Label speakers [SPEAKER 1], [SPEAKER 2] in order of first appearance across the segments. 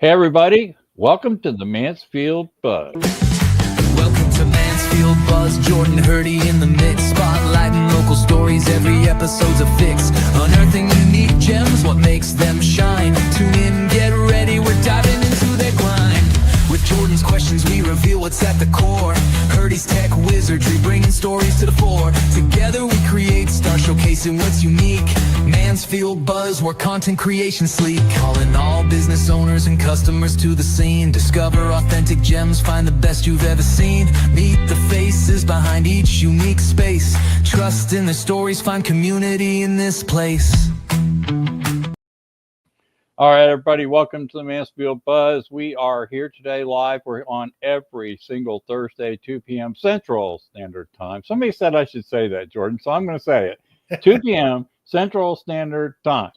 [SPEAKER 1] Hey, everybody. Welcome to the Mansfield Buzz.
[SPEAKER 2] Welcome to Mansfield Buzz, Jordan Hurdy in the mix, spotlighting local stories, every episode's a fix, unearthing unique gems, what makes them shine. Tune in, get ready, we're diving into their grind. With Jordan's questions, we reveal what's at the core. Hurdy's tech wizardry, bringing stories to the fore. Together we create, start showcasing what's unique. Mansfield Buzz, where content creation sleek. Calling all business owners and customers to the scene. Discover authentic gems, find the best you've ever seen. Meet the faces behind each unique space. Trust in their stories, find community in this place.
[SPEAKER 1] All right, everybody. Welcome to the Mansfield Buzz. We are here today live. We're on every single Thursday, 2 p.m. Central Standard Time. Somebody said I should say that, Jordan, so I'm going to say it. 2 p.m. Central Standard Time.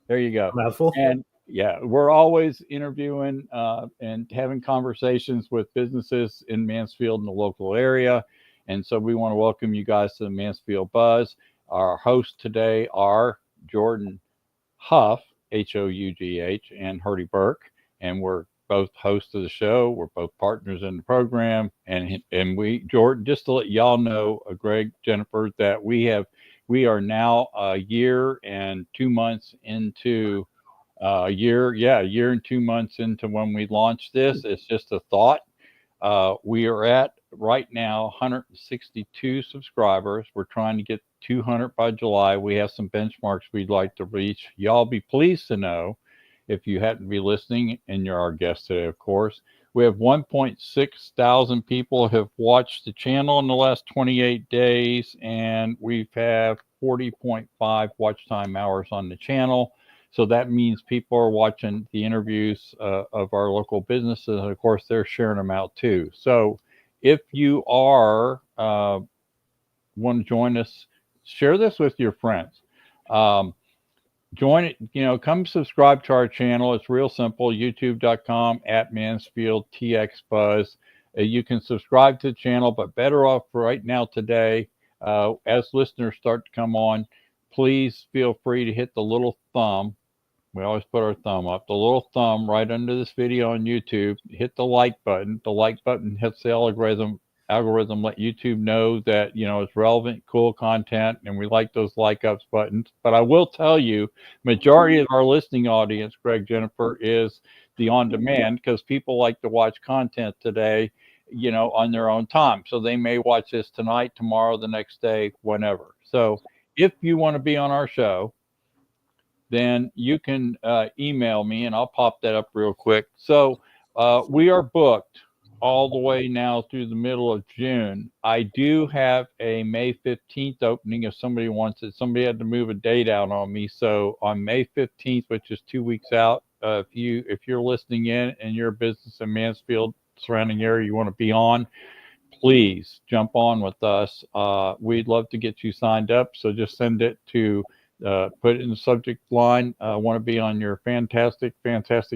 [SPEAKER 1] There you go.
[SPEAKER 3] Mouthful.
[SPEAKER 1] And yeah, we're always interviewing and having conversations with businesses in Mansfield and the local area. And so we want to welcome you guys to the Mansfield Buzz. Our hosts today are Jordan Huff, Hough, and Hurdy Burke. And we're both hosts of the show. We're both partners in the program. And we, Jordan, just to let y'all know, Greg, Jennifer, that we are now a year and 2 months into a year and 2 months into when we launched this. It's just a thought. We are at right now 162 subscribers. We're trying to get 200 by July. We have some benchmarks we'd like to reach. Y'all be pleased to know, if you happen to be listening, and you're our guest today, of course, we have 1.6 thousand people have watched the channel in the last 28 days, and we've had 40.5 watch time hours on the channel. So that means people are watching the interviews of our local businesses, and of course, they're sharing them out too. So if you are want to join us, share this with your friends. Join it, come subscribe to our channel. It's real simple, youtube.com/MansfieldTXBuzz. You can subscribe to the channel, but better off right now today, as listeners start to come on, please feel free to hit the little thumb. We always put our thumb up, the little thumb right under this video on YouTube. Hit the like button. The like button hits the algorithm, let YouTube know that, it's relevant, cool content, and we like those like ups buttons. But I will tell you, majority of our listening audience, Greg, Jennifer, is the on demand, because people like to watch content today, on their own time. So they may watch this tonight, tomorrow, the next day, whenever. So if you want to be on our show, then you can email me, and I'll pop that up real quick. So we are booked all the way now through the middle of June. I do have a May 15th opening if somebody wants it. Somebody had to move a date out on me. So on May 15th, which is 2 weeks out, if you're listening in and you're a business in Mansfield, surrounding area, you want to be on, please jump on with us. We'd love to get you signed up. So just send it to put it in the subject line. I want to be on your fantastic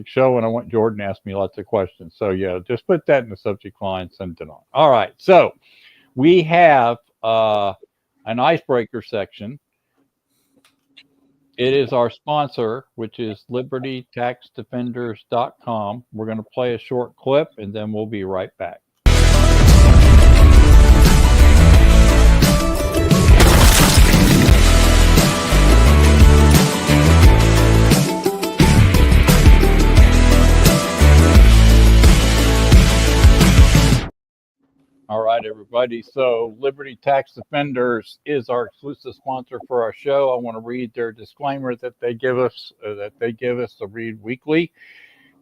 [SPEAKER 1] show, and I want Jordan to ask me lots of questions. So yeah, just put that in the subject line, send it on. All right, so we have an icebreaker section. It is our sponsor, which is libertytaxdefenders.com. We're going to play a short clip, and then we'll be right back. All right, everybody. So Liberty Tax Defenders is our exclusive sponsor for our show. I want to read their disclaimer that they give us to read weekly.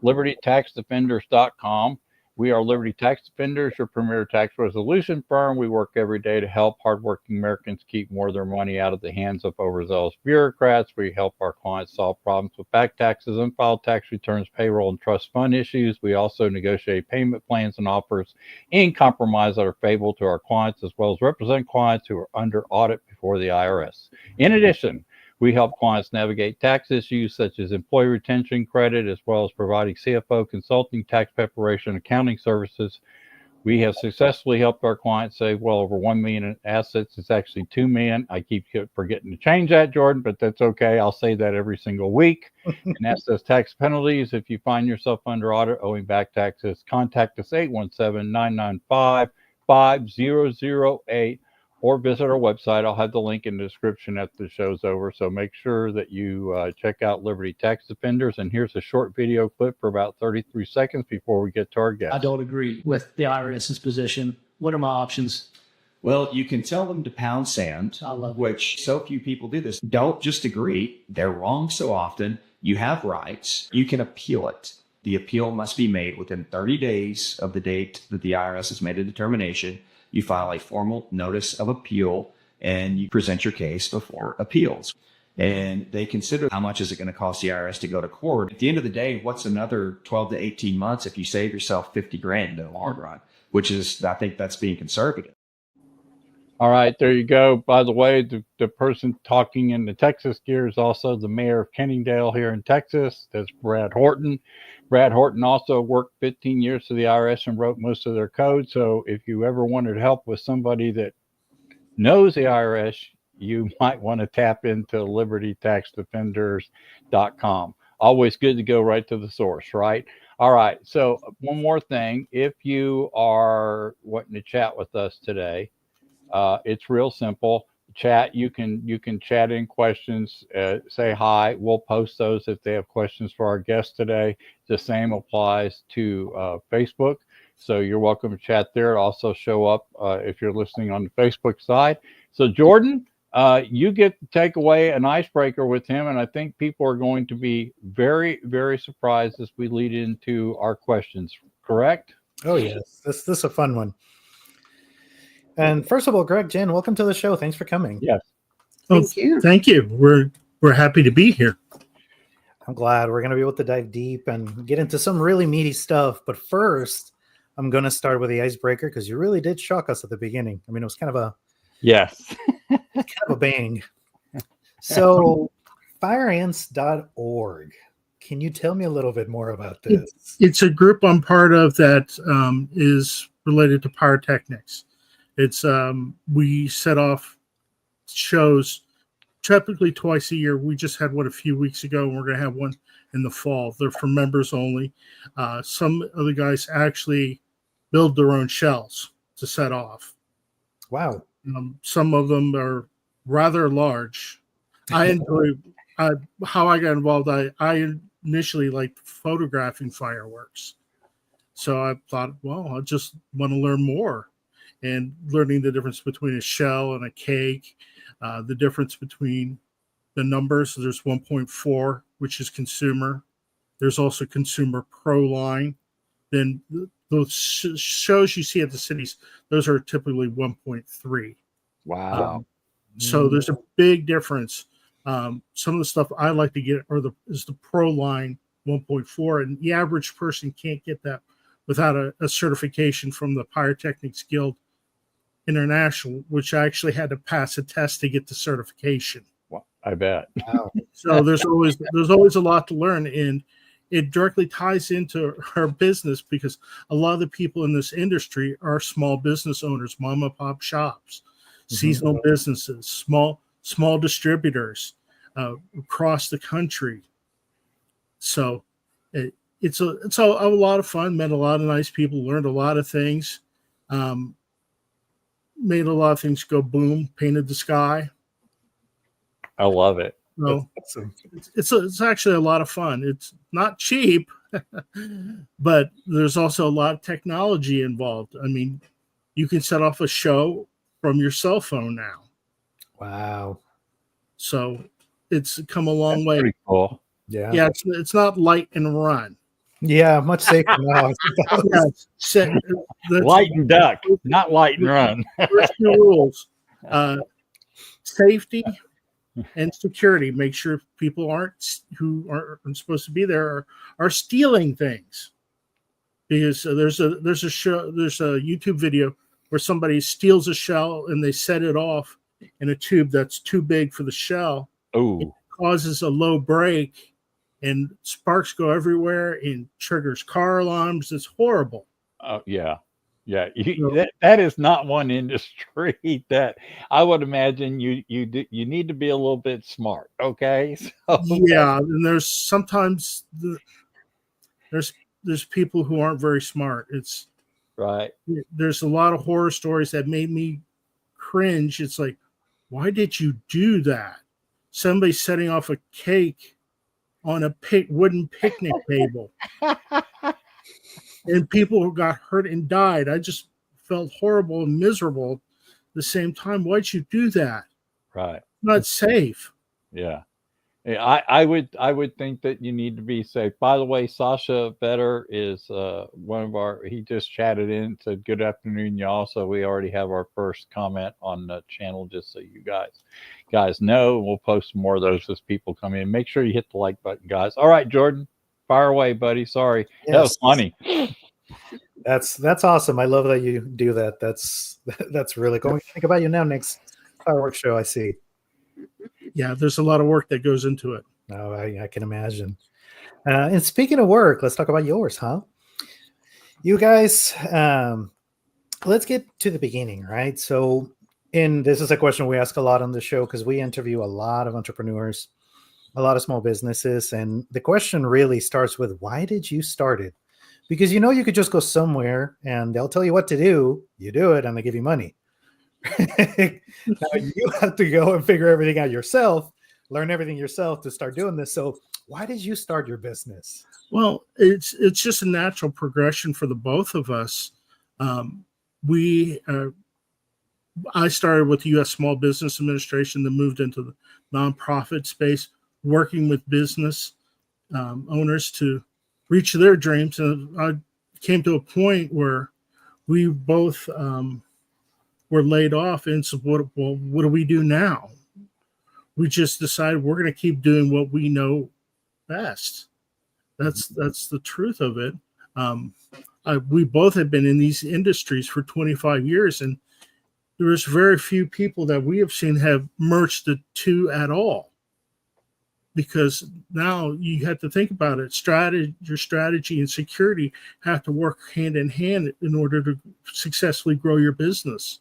[SPEAKER 1] LibertyTaxDefenders.com. We are Liberty Tax Defenders, your premier tax resolution firm. We work every day to help hardworking Americans keep more of their money out of the hands of overzealous bureaucrats. We help our clients solve problems with back taxes, unfiled tax returns, payroll, and trust fund issues. We also negotiate payment plans and offers in compromise that are favorable to our clients, as well as represent clients who are under audit before the IRS. In addition, we help clients navigate tax issues such as employee retention credit, as well as providing CFO consulting, tax preparation, accounting services. We have successfully helped our clients save well over 1 million in assets. It's actually 2 million. I keep forgetting to change that, Jordan, but that's okay. I'll say that every single week. And that's those tax penalties. If you find yourself under audit owing back taxes, contact us 817-995-5008 or visit our website. I'll have the link in the description after the show's over. So make sure that you check out Liberty Tax Defenders. And here's a short video clip for about 33 seconds before we get to our guest.
[SPEAKER 3] I don't agree with the IRS's position. What are my options?
[SPEAKER 4] Well, you can tell them to pound sand,
[SPEAKER 3] I love it.
[SPEAKER 4] which so few people do this. Don't just agree. They're wrong so often. You have rights. You can appeal it. The appeal must be made within 30 days of the date that the IRS has made a determination. You file a formal notice of appeal and you present your case before appeals. And they consider how much is it going to cost the IRS to go to court. At the end of the day, what's another 12 to 18 months if you save yourself 50 grand in the long run, which is, I think that's being conservative.
[SPEAKER 1] All right, there you go. By the way, the person talking in the Texas gear is also the mayor of Kenningdale here in Texas. That's Brad Horton. Brad Horton also worked 15 years for the IRS and wrote most of their code. So if you ever wanted help with somebody that knows the IRS, you might want to tap into libertytaxdefenders.com. Always good to go right to the source, right? All right. So one more thing. If you are wanting to chat with us today, it's real simple. Chat. You can chat in questions. Say hi. We'll post those if they have questions for our guest today. The same applies to Facebook. So you're welcome to chat there. It'll also show up if you're listening on the Facebook side. So Jordan, you get to take away an icebreaker with him, and I think people are going to be very, very surprised as we lead into our questions. Correct?
[SPEAKER 5] Oh yes, this is a fun one. And first of all, Greg, Jen, welcome to the show. Thanks for coming.
[SPEAKER 1] Yes.
[SPEAKER 6] Thank you. Thank you. We're happy to be here.
[SPEAKER 5] I'm glad we're going to be able to dive deep and get into some really meaty stuff. But first, I'm going to start with the icebreaker because you really did shock us at the beginning. I mean, it was kind of a bang. So, fireants.org. Can you tell me a little bit more about this?
[SPEAKER 6] It's a group I'm part of that is related to pyrotechnics. It's we set off shows typically twice a year. We just had one a few weeks ago, and we're going to have one in the fall. They're for members only. Some of the guys actually build their own shells to set off.
[SPEAKER 5] Wow.
[SPEAKER 6] Some of them are rather large. I enjoy how I got involved. I initially liked photographing fireworks. So I thought, well, I just want to learn more. And learning the difference between a shell and a cake, the difference between the numbers. So there's 1.4, which is consumer. There's also consumer pro line. Then those shows you see at the cities, those are typically 1.3.
[SPEAKER 1] Wow.
[SPEAKER 6] So there's a big difference. Some of the stuff I like to get is the pro line 1.4, and the average person can't get that without a certification from the Pyrotechnics Guild International, which I actually had to pass a test to get the certification.
[SPEAKER 1] Well, I bet.
[SPEAKER 5] Wow.
[SPEAKER 6] So there's always a lot to learn, and it directly ties into our business because a lot of the people in this industry are small business owners, mom and pop shops, seasonal businesses, small distributors across the country. So it's a lot of fun. Met a lot of nice people. Learned a lot of things. Made a lot of things go boom. Painted the sky.
[SPEAKER 1] I love it.
[SPEAKER 6] So it's actually a lot of fun. It's not cheap, but there's also a lot of technology involved. I mean, you can set off a show from your cell phone now.
[SPEAKER 5] Wow.
[SPEAKER 6] So it's come a long way.
[SPEAKER 1] Pretty cool.
[SPEAKER 5] Yeah.
[SPEAKER 6] It's not light and run.
[SPEAKER 5] Yeah, much safer now.
[SPEAKER 1] Light and duck, not light and run.
[SPEAKER 6] First two rules: safety and security. Make sure people who aren't supposed to be there are stealing things. Because there's a YouTube video where somebody steals a shell and they set it off in a tube that's too big for the shell.
[SPEAKER 1] Oh,
[SPEAKER 6] it causes a low break. And sparks go everywhere and triggers car alarms. It's horrible.
[SPEAKER 1] yeah. Yeah,
[SPEAKER 6] So,
[SPEAKER 1] that is not one industry that I would imagine you need to be a little bit smart. Okay, so
[SPEAKER 6] yeah, and there's sometimes there's there's people who aren't very smart.
[SPEAKER 1] right,
[SPEAKER 6] There's a lot of horror stories that made me cringe. It's like, why did you do that? Somebody setting off a cake on a wooden picnic table, and people got hurt and died. I just felt horrible and miserable at the same time. Why'd you do that?
[SPEAKER 1] right,
[SPEAKER 6] Not safe.
[SPEAKER 1] yeah. Yeah, I would think that you need to be safe. By the way, Sasha Vetter is one of our. He just chatted in, said good afternoon, y'all. So we already have our first comment on the channel, just so you guys know. We'll post more of those as people come in. Make sure you hit the like button, guys. All right, Jordan, fire away, buddy. Sorry, that was
[SPEAKER 5] Yes.
[SPEAKER 1] funny.
[SPEAKER 5] That's awesome. I love that you do that. That's really cool. Think about you now. Next fireworks show, I see.
[SPEAKER 6] Yeah, there's a lot of work that goes into it.
[SPEAKER 5] Oh, I can imagine. And speaking of work, let's talk about yours, huh? You guys, let's get to the beginning, right? So, this is a question we ask a lot on the show because we interview a lot of entrepreneurs, a lot of small businesses, and the question really starts with, why did you start it? Because you could just go somewhere and they'll tell you what to do, you do it, and they give you money. Now you have to go and figure everything out yourself, learn everything yourself to start doing this. So why did you start your business?
[SPEAKER 6] Well, it's just a natural progression for the both of us. We I started with the U.S. Small Business Administration, then moved into the nonprofit space, working with business owners to reach their dreams. And I came to a point where we both were laid off, and so what do we do now? We just decided we're going to keep doing what we know best. That's the truth of it. We both have been in these industries for 25 years, and there's very few people that we have seen have merged the two at all. Because now you have to think about it. Your strategy and security have to work hand in hand in order to successfully grow your business.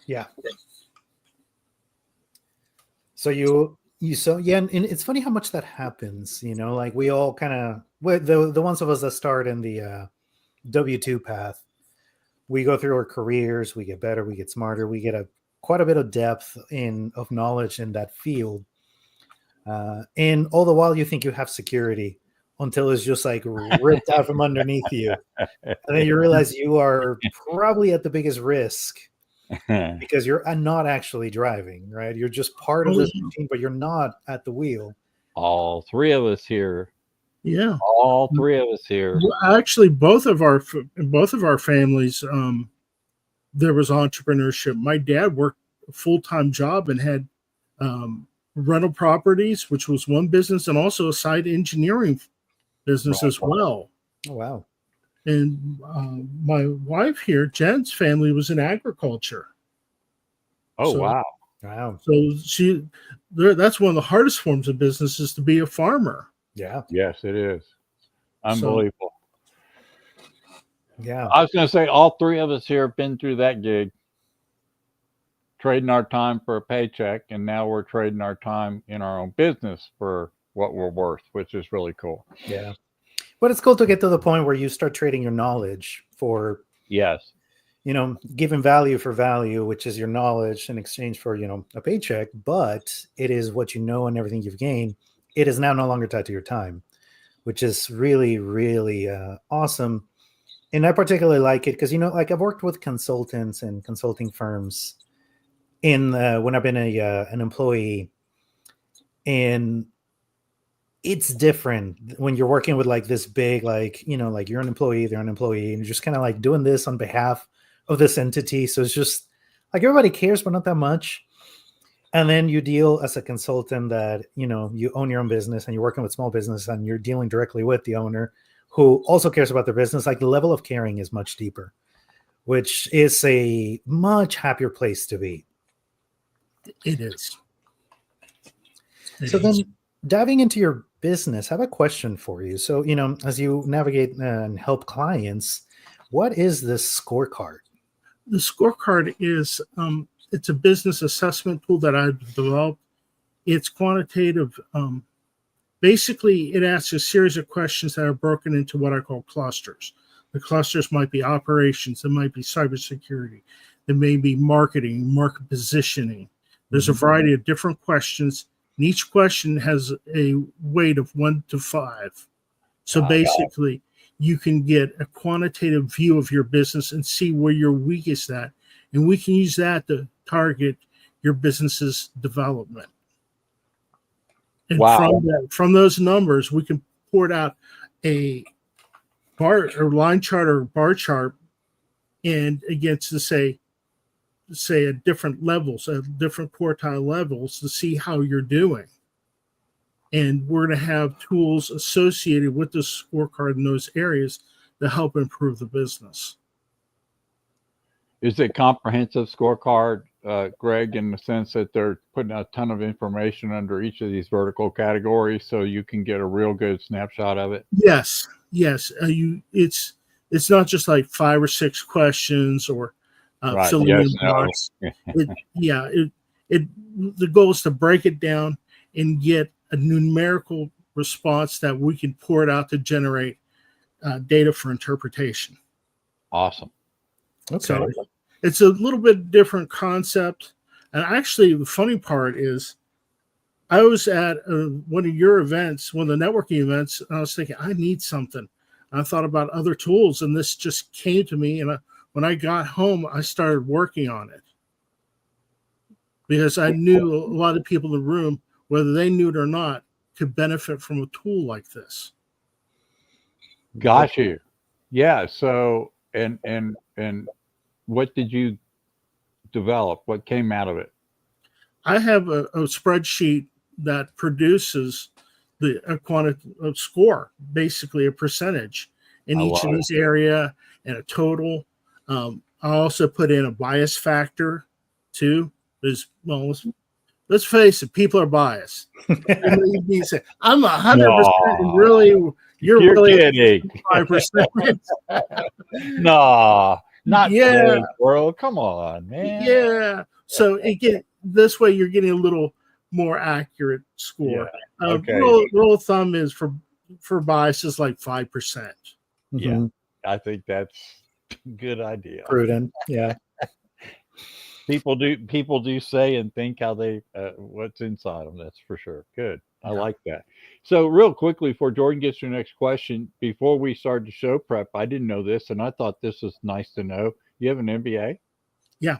[SPEAKER 5] Yeah. So and it's funny how much that happens. Like we all kind of, the ones of us that start in the W-2 path, we go through our careers, we get better, we get smarter, we get quite a bit of depth of knowledge in that field. And all the while you think you have security until it's just like ripped out from underneath you. And then you realize you are probably at the biggest risk because you're not actually driving, right? You're just part of this machine, but you're not at the wheel.
[SPEAKER 1] All three of us here.
[SPEAKER 6] Yeah.
[SPEAKER 1] All three of us here.
[SPEAKER 6] Well, actually, both of our families, there was entrepreneurship. My dad worked a full-time job and had rental properties, which was one business, and also a side engineering business as well.
[SPEAKER 5] Oh, wow.
[SPEAKER 6] And my wife here, Jen's family, was in agriculture.
[SPEAKER 1] Oh, wow.
[SPEAKER 5] Wow.
[SPEAKER 6] So that's one of the hardest forms of business, is to be a farmer.
[SPEAKER 5] Yeah.
[SPEAKER 1] Yes, it is. Unbelievable.
[SPEAKER 5] Yeah.
[SPEAKER 1] I was going to say all three of us here have been through that gig, trading our time for a paycheck, and now we're trading our time in our own business for what we're worth, which is really cool.
[SPEAKER 5] Yeah. But it's cool to get to the point where you start trading your knowledge for,
[SPEAKER 1] yes,
[SPEAKER 5] giving value for value, which is your knowledge in exchange for, a paycheck, but it is what you know and everything you've gained. It is now no longer tied to your time, which is really, really awesome. And I particularly like it because, like I've worked with consultants and consulting firms when I've been an employee, and it's different when you're working with like this big, like you're an employee, they're an employee, and you're just kind of like doing this on behalf of this entity. So it's just like everybody cares, but not that much. And then you deal as a consultant that, you own your own business and you're working with small business and you're dealing directly with the owner who also cares about their business. Like the level of caring is much deeper, which is a much happier place to be.
[SPEAKER 6] It is.
[SPEAKER 5] So then diving into your business, I have a question for you. So, as you navigate and help clients, what is this scorecard?
[SPEAKER 6] The scorecard is it's a business assessment tool that I've developed. It's quantitative. Basically, it asks a series of questions that are broken into what I call clusters. The clusters might be operations, it might be cybersecurity, it may be marketing, market positioning. There's a variety of different questions, and each question has a weight of 1 to 5. So basically, you can get a quantitative view of your business and see where you're weakest at, and we can use that to target your business's development. And from those numbers, we can port out a bar or line chart or bar chart, and against to say at different levels, at different quartile levels, to see how you're doing. And we're going to have tools associated with the scorecard in those areas to help improve the business.
[SPEAKER 1] Is it comprehensive scorecard, Greg, in the sense that they're putting a ton of information under each of these vertical categories so you can get a real good snapshot of it?
[SPEAKER 6] Yes. It's not just like 5 or 6 questions or filling in box. The goal is to break it down and get a numerical response that we can pour it out to generate data for interpretation.
[SPEAKER 1] Awesome.
[SPEAKER 5] Okay.
[SPEAKER 6] So it's a little bit different concept. And actually, the funny part is I was at one of your events, one of the networking events, and I was thinking, I need something. And I thought about other tools, and this just came to me. And when I got home, I started working on it because I knew a lot of people in the room, whether they knew it or not, could benefit from a tool like this.
[SPEAKER 1] Got you. Yeah. So, and what did you develop? What came out of it?
[SPEAKER 6] I have a spreadsheet that produces a score, basically a percentage in each of this area and a total. I also put in a bias factor too. Let's face it, people are biased. I'm 100% really. You're really
[SPEAKER 1] kidding.
[SPEAKER 6] 5%.
[SPEAKER 1] No, not today's world. Come on, man.
[SPEAKER 6] Yeah. So this way you're getting a little more accurate score.
[SPEAKER 1] Yeah. Okay.
[SPEAKER 6] Rule of thumb is for biases like 5%.
[SPEAKER 1] Yeah, I think that's a good idea.
[SPEAKER 5] Prudent. Yeah.
[SPEAKER 1] People do say and think how they what's inside them. That's for sure. Good. I like that. So real quickly, before Jordan gets to your next question, before we started the show prep, I didn't know this, and I thought this was nice to know. You have an MBA?
[SPEAKER 6] Yeah,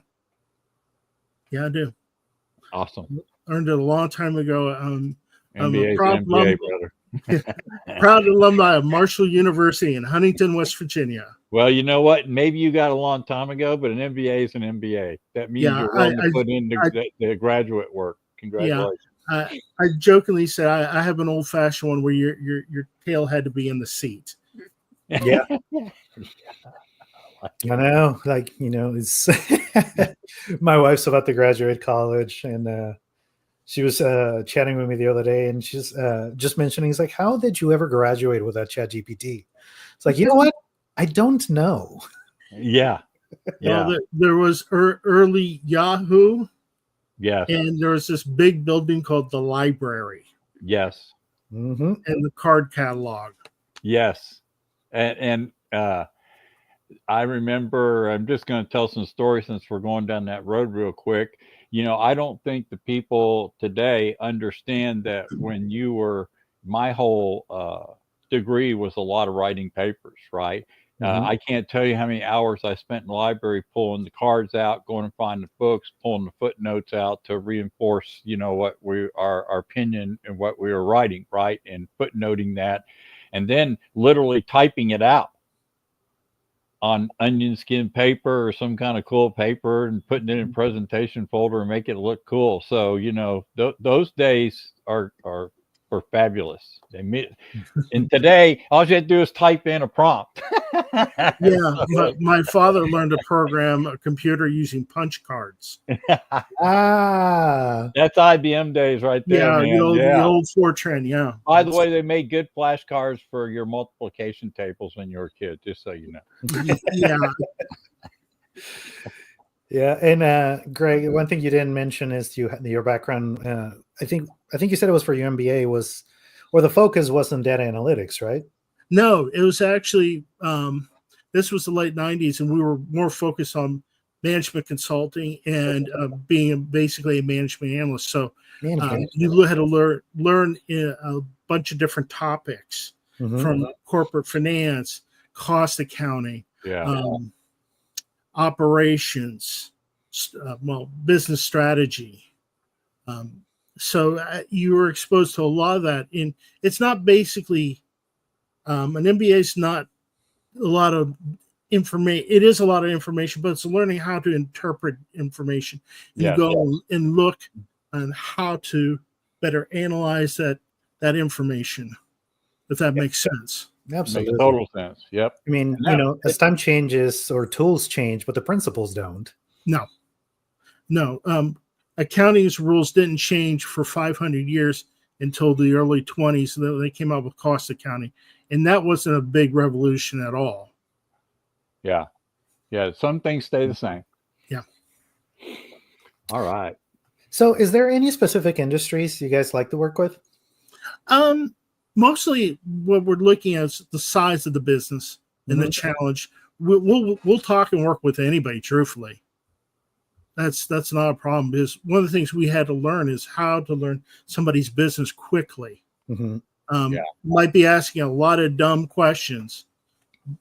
[SPEAKER 6] I do.
[SPEAKER 1] Awesome.
[SPEAKER 6] Earned it a long time ago. I'm
[SPEAKER 1] MBA,
[SPEAKER 6] a proud
[SPEAKER 1] brother.
[SPEAKER 6] Proud alumni of Marshall University in Huntington, West Virginia.
[SPEAKER 1] Well, you know what? Maybe you got a long time ago, but an MBA is an MBA. That means you're willing to put in the graduate work. Congratulations.
[SPEAKER 6] Yeah, I jokingly said I have an old-fashioned one where your tail had to be in the seat.
[SPEAKER 5] Yeah. I know, it's my wife's about to graduate college, and she was chatting with me the other day, and she's just mentioning, he's like, how did you ever graduate without ChatGPT? It's like, you know what? I don't know.
[SPEAKER 1] Yeah.
[SPEAKER 6] There was early Yahoo.
[SPEAKER 1] Yes.
[SPEAKER 6] And there was this big building called the library.
[SPEAKER 1] Yes.
[SPEAKER 5] Mm-hmm.
[SPEAKER 6] And the card catalog.
[SPEAKER 1] Yes. And I remember, I'm just going to tell some stories since we're going down that road real quick. I don't think the people today understand that when you were, my whole degree was a lot of writing papers, right? I can't tell you how many hours I spent in the library pulling the cards out, going and finding the books, pulling the footnotes out to reinforce, what our opinion and what we were writing, right? And footnoting that, and then literally typing it out on onion skin paper or some kind of cool paper and putting it in a presentation folder and make it look cool. So, those days are were fabulous. And today, all you have to do is type in a prompt.
[SPEAKER 6] Yeah, my father learned to program a computer using punch cards.
[SPEAKER 5] Ah,
[SPEAKER 1] That's IBM days right there,
[SPEAKER 6] Yeah,
[SPEAKER 1] man.
[SPEAKER 6] the old Fortran. Yeah.
[SPEAKER 1] By the way, they made good flashcards for your multiplication tables when you were a kid, just so you know.
[SPEAKER 6] Yeah.
[SPEAKER 5] yeah. And Greg, one thing you didn't mention is your background. I think you said it was for your MBA or the focus was on data analytics, right?
[SPEAKER 6] No, it was actually this was the late '90s, and we were more focused on management consulting and being basically a management analyst. So you had to learn a bunch of different topics from corporate finance, cost accounting, operations, business strategy. So you were exposed to a lot of that. And it's not basically an MBA is not a lot of information. It is a lot of information, but it's learning how to interpret information and go and look on how to better analyze that information, if that makes sense.
[SPEAKER 5] Absolutely.
[SPEAKER 1] Makes total sense. Yep.
[SPEAKER 5] I mean, as time changes or tools change, but the principles don't.
[SPEAKER 6] No. Accounting's rules didn't change for 500 years until the early 20s. They came out with cost accounting, and that wasn't a big revolution at all.
[SPEAKER 1] Yeah. Some things stay the same.
[SPEAKER 6] Yeah.
[SPEAKER 1] All right.
[SPEAKER 5] So, is there any specific industries you guys like to work with?
[SPEAKER 6] Mostly, what we're looking at is the size of the business and the challenge. We'll talk and work with anybody, truthfully. That's not a problem, because one of the things we had to learn is how to learn somebody's business quickly. Might be asking a lot of dumb questions,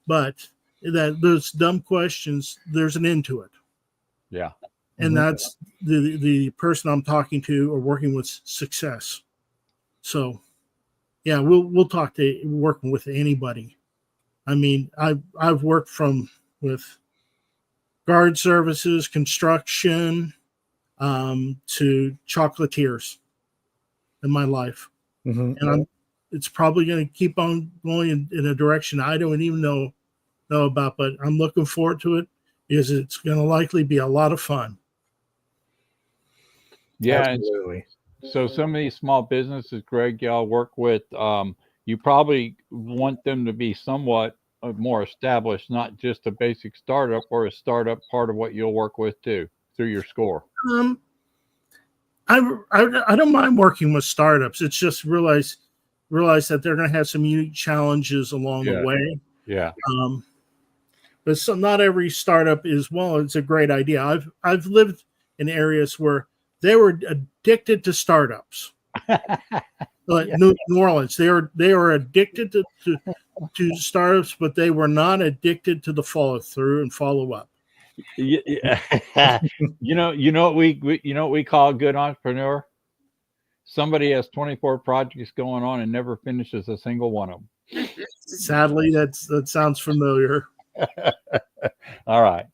[SPEAKER 6] but those dumb questions, there's an end to it.
[SPEAKER 1] Yeah.
[SPEAKER 6] And that's the person I'm talking to or working with success. So yeah, we'll talk to working with anybody. I mean, I've worked with guard services, construction, to chocolatiers in my life. And it's probably going to keep on going in a direction I don't even know about, but I'm looking forward to it because it's going to likely be a lot of fun.
[SPEAKER 1] Yeah.
[SPEAKER 5] Absolutely.
[SPEAKER 1] So some of these small businesses, Greg, y'all work with, you probably want them to be somewhat more established, not just a basic startup, or a startup part of what you'll work with too through your score.
[SPEAKER 6] I don't mind working with startups. It's just realize that they're going to have some unique challenges along the way.
[SPEAKER 1] Yeah.
[SPEAKER 6] But so not every startup is, well, it's a great idea. I've lived in areas where they were addicted to startups. Like New Orleans, they were addicted to startups, but they were not addicted to the follow through and follow up.
[SPEAKER 1] Yeah. you know what we call a good entrepreneur? Somebody has 24 projects going on and never finishes a single one of them.
[SPEAKER 6] Sadly, that sounds familiar.
[SPEAKER 1] All right.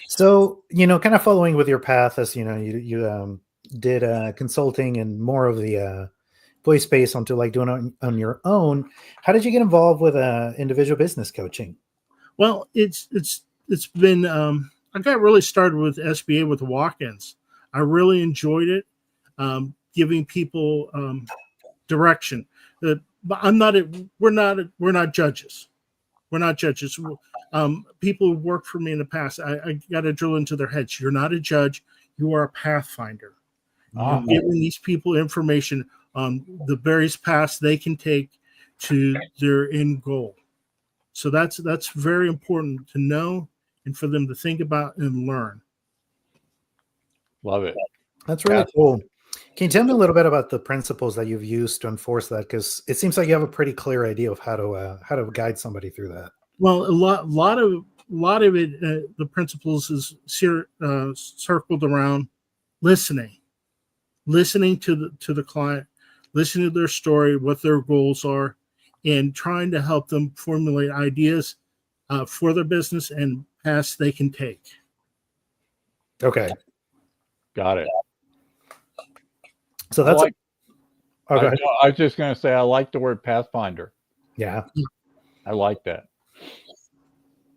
[SPEAKER 5] So, kind of following with your path, as you did consulting and more of the employee space onto like doing on your own. How did you get involved with individual business coaching?
[SPEAKER 6] Well, it's been I got really started with SBA with the walk-ins. I really enjoyed it, giving people direction. But we're not judges. We're not judges. People who worked for me in the past, I got to drill into their heads. You're not a judge. You are a pathfinder. You're giving these people information on the various paths they can take to their end goal. So that's very important to know and for them to think about and learn.
[SPEAKER 1] Love it.
[SPEAKER 5] That's really cool. Can you tell me a little bit about the principles that you've used to enforce that? Because it seems like you have a pretty clear idea of how to guide somebody through that.
[SPEAKER 6] Well, a lot of it, the principles is circled around listening to the client, listening to their story, what their goals are, and trying to help them formulate ideas for their business and paths they can take.
[SPEAKER 5] Okay.
[SPEAKER 1] Got it.
[SPEAKER 5] So that's Oh, go ahead.
[SPEAKER 1] I was just going to say I like the word pathfinder.
[SPEAKER 5] Yeah.
[SPEAKER 1] I like that.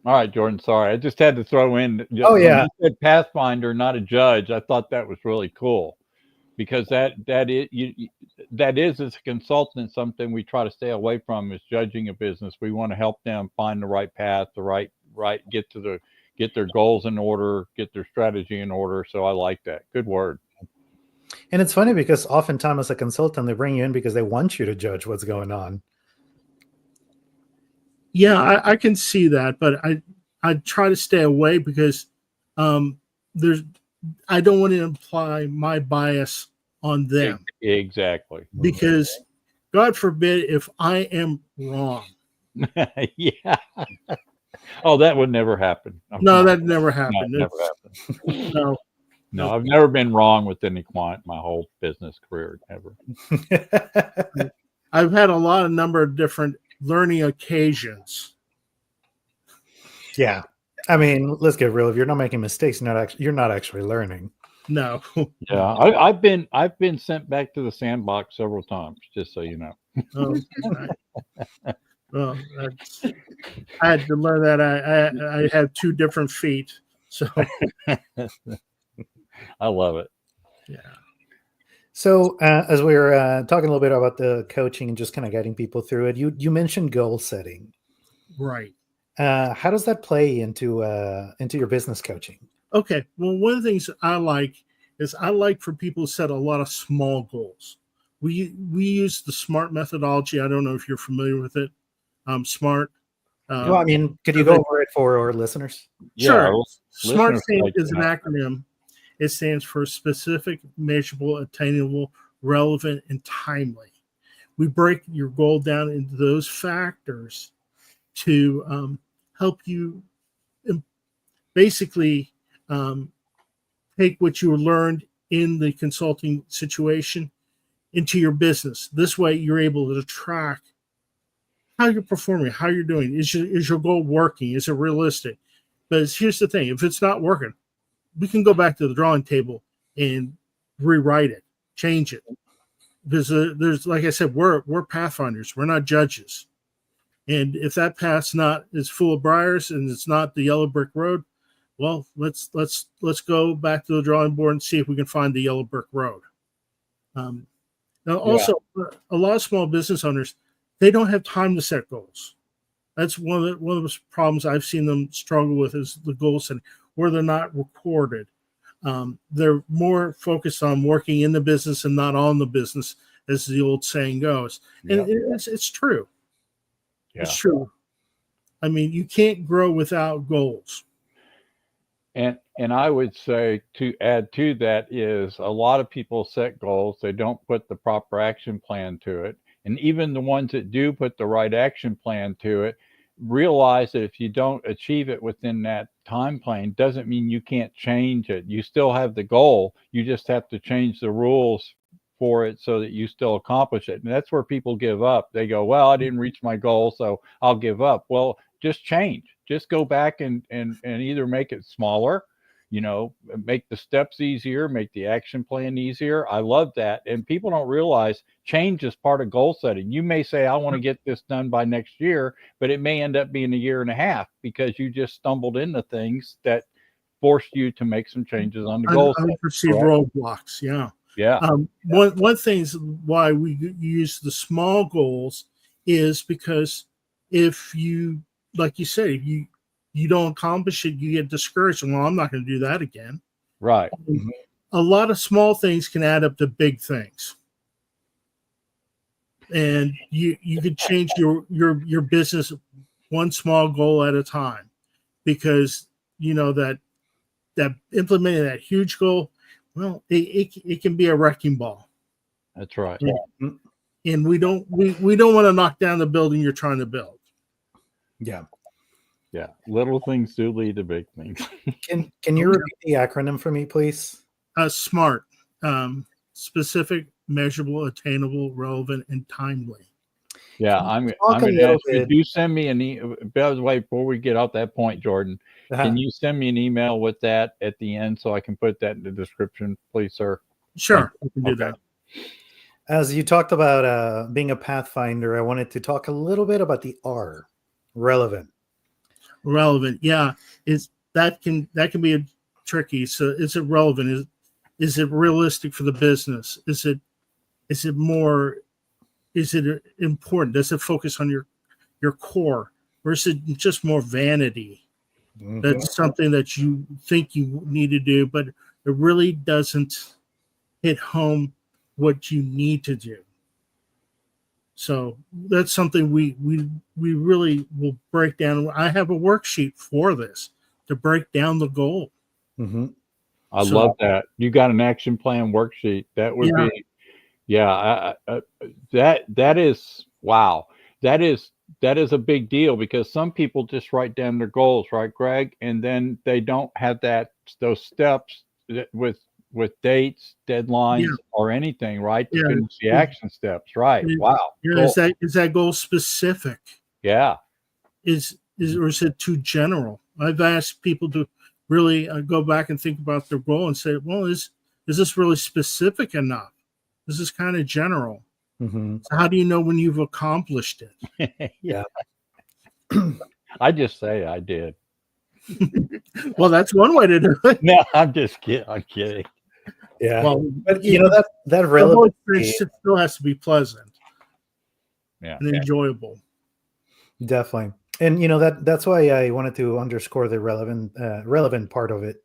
[SPEAKER 1] All right, Jordan. Sorry, I just had to throw in.
[SPEAKER 5] Oh,
[SPEAKER 1] When
[SPEAKER 5] yeah.
[SPEAKER 1] you said pathfinder, not a judge. I thought that was really cool because that is as a consultant something we try to stay away from is judging a business. We want to help them find the right path, the right get their goals in order, get their strategy in order. So I like that. Good word.
[SPEAKER 5] And it's funny because oftentimes as a consultant, they bring you in because they want you to judge what's going on.
[SPEAKER 6] Yeah, I can see that, but I try to stay away because there's I don't want to imply my bias on them
[SPEAKER 1] Exactly.
[SPEAKER 6] because God forbid if I am wrong.
[SPEAKER 1] Yeah. Oh, that would never happen.
[SPEAKER 6] No, that never
[SPEAKER 1] No,
[SPEAKER 6] happened.
[SPEAKER 1] it never happened.
[SPEAKER 6] No,
[SPEAKER 1] No, I've never been wrong with any client my whole business career. Never.
[SPEAKER 6] I've had a lot of number of different learning occasions.
[SPEAKER 5] Yeah. I mean, let's get real. If you're not making mistakes, you're not actually learning.
[SPEAKER 6] No.
[SPEAKER 1] Yeah, I've been sent back to the sandbox several times, just so you know.
[SPEAKER 6] Well, I had to learn that I have 2 different feet. So
[SPEAKER 1] I love it.
[SPEAKER 6] yeah.
[SPEAKER 5] So as we were talking a little bit about the coaching and just kind of guiding people through it, you mentioned goal setting.
[SPEAKER 6] Right.
[SPEAKER 5] How does that play into your business coaching?
[SPEAKER 6] Okay. Well, one of the things I like is I like for people to set a lot of small goals. We use the SMART methodology. I don't know if you're familiar with it. SMART.
[SPEAKER 5] Well, I mean, could you go over it for our listeners?
[SPEAKER 6] Sure.
[SPEAKER 1] Yeah,
[SPEAKER 6] SMART
[SPEAKER 1] listeners
[SPEAKER 6] is an acronym. It stands for specific, measurable, attainable, relevant, and timely. We break your goal down into those factors to help you basically take what you learned in the consulting situation into your business. This way, you're able to track how you're performing, how you're doing. Is your goal working? Is it realistic? But here's the thing: if it's not working, we can go back to the drawing table and rewrite it, change it. Because there's, like I said, we're pathfinders. We're not judges. And if that path's not is full of briars and it's not the yellow brick road, well, let's go back to the drawing board and see if we can find the yellow brick road. Now, also, a lot of small business owners, they don't have time to set goals. That's one of the problems I've seen them struggle with is the goal setting, where they're not recorded. They're more focused on working in the business and not on the business, as the old saying goes. And it's true.
[SPEAKER 1] Yeah.
[SPEAKER 6] It's true. I mean, you can't grow without goals.
[SPEAKER 1] And I would say to add to that is a lot of people set goals. They don't put the proper action plan to it. And even the ones that do put the right action plan to it, realize that if you don't achieve it within that time plane, doesn't mean you can't change it. You still have the goal. You just have to change the rules for it so that you still accomplish it. And that's where people give up. They go, well, I didn't reach my goal, so I'll give up. Well, just change. Just go back and either make it smaller, make the steps easier, make the action plan easier. I love that. And people don't realize change is part of goal setting. You may say, I want to get this done by next year, but it may end up being a year and a half because you just stumbled into things that forced you to make some changes on the goal.
[SPEAKER 6] Unperceived roadblocks. Yeah.
[SPEAKER 1] Yeah.
[SPEAKER 6] One thing why we use the small goals is because if you, like you said, if you don't accomplish it, you get discouraged. Well, I'm not going to do that again.
[SPEAKER 1] Right.
[SPEAKER 6] A lot of small things can add up to big things. And you could change your business one small goal at a time, because that implementing that huge goal, well, it can be a wrecking ball.
[SPEAKER 1] That's right.
[SPEAKER 6] And we don't want to knock down the building you're trying to build.
[SPEAKER 5] Yeah.
[SPEAKER 1] Yeah. Little things do lead to big things.
[SPEAKER 5] Can you repeat the acronym for me, please?
[SPEAKER 6] SMART. Specific, measurable, attainable, relevant, and timely.
[SPEAKER 1] Yeah, I'm going to ask you, do send me an email. By the way, before we get off that point, Jordan, can you send me an email with that at the end so I can put that in the description, please, sir?
[SPEAKER 6] Sure, I can do that.
[SPEAKER 5] As you talked about being a pathfinder, I wanted to talk a little bit about the R, relevant.
[SPEAKER 6] Relevant, yeah, is that can be a tricky. So is it relevant? Is it realistic for the business? Is it more? Is it important? Does it focus on your core, or is it just more vanity?
[SPEAKER 5] Mhm.
[SPEAKER 6] That's something that you think you need to do, but it really doesn't hit home what you need to do. So that's something we really will break down. I have a worksheet for this to break down the goal.
[SPEAKER 5] Mhm.
[SPEAKER 1] I
[SPEAKER 6] So-
[SPEAKER 1] love that. You got an action plan worksheet. That would
[SPEAKER 6] Yeah.
[SPEAKER 1] be, yeah. That is wow. That is a big deal because some people just write down their goals, right, Greg? And then they don't have those steps with dates, deadlines,
[SPEAKER 6] Yeah.
[SPEAKER 1] or anything, right? To
[SPEAKER 6] Yeah.
[SPEAKER 1] finish the action steps, right? Wow.
[SPEAKER 6] Yeah,
[SPEAKER 1] Cool.
[SPEAKER 6] is that goal specific?
[SPEAKER 1] Yeah.
[SPEAKER 6] Is or is it too general? I've asked people to really go back and think about their goal and say, well, is this really specific enough? This is kind of general.
[SPEAKER 5] Mhm.
[SPEAKER 6] So how do you know when you've accomplished it?
[SPEAKER 5] Yeah.
[SPEAKER 1] I just say I did.
[SPEAKER 6] Well, that's one way to do it.
[SPEAKER 1] No, I'm just kidding. I'm kidding.
[SPEAKER 5] Yeah.
[SPEAKER 6] Well,
[SPEAKER 5] But you know that
[SPEAKER 6] the whole
[SPEAKER 5] relevancy.
[SPEAKER 6] experience still has to be pleasant
[SPEAKER 1] Yeah.
[SPEAKER 6] and enjoyable.
[SPEAKER 5] Definitely. And you know that's why I wanted to underscore the relevant part of it,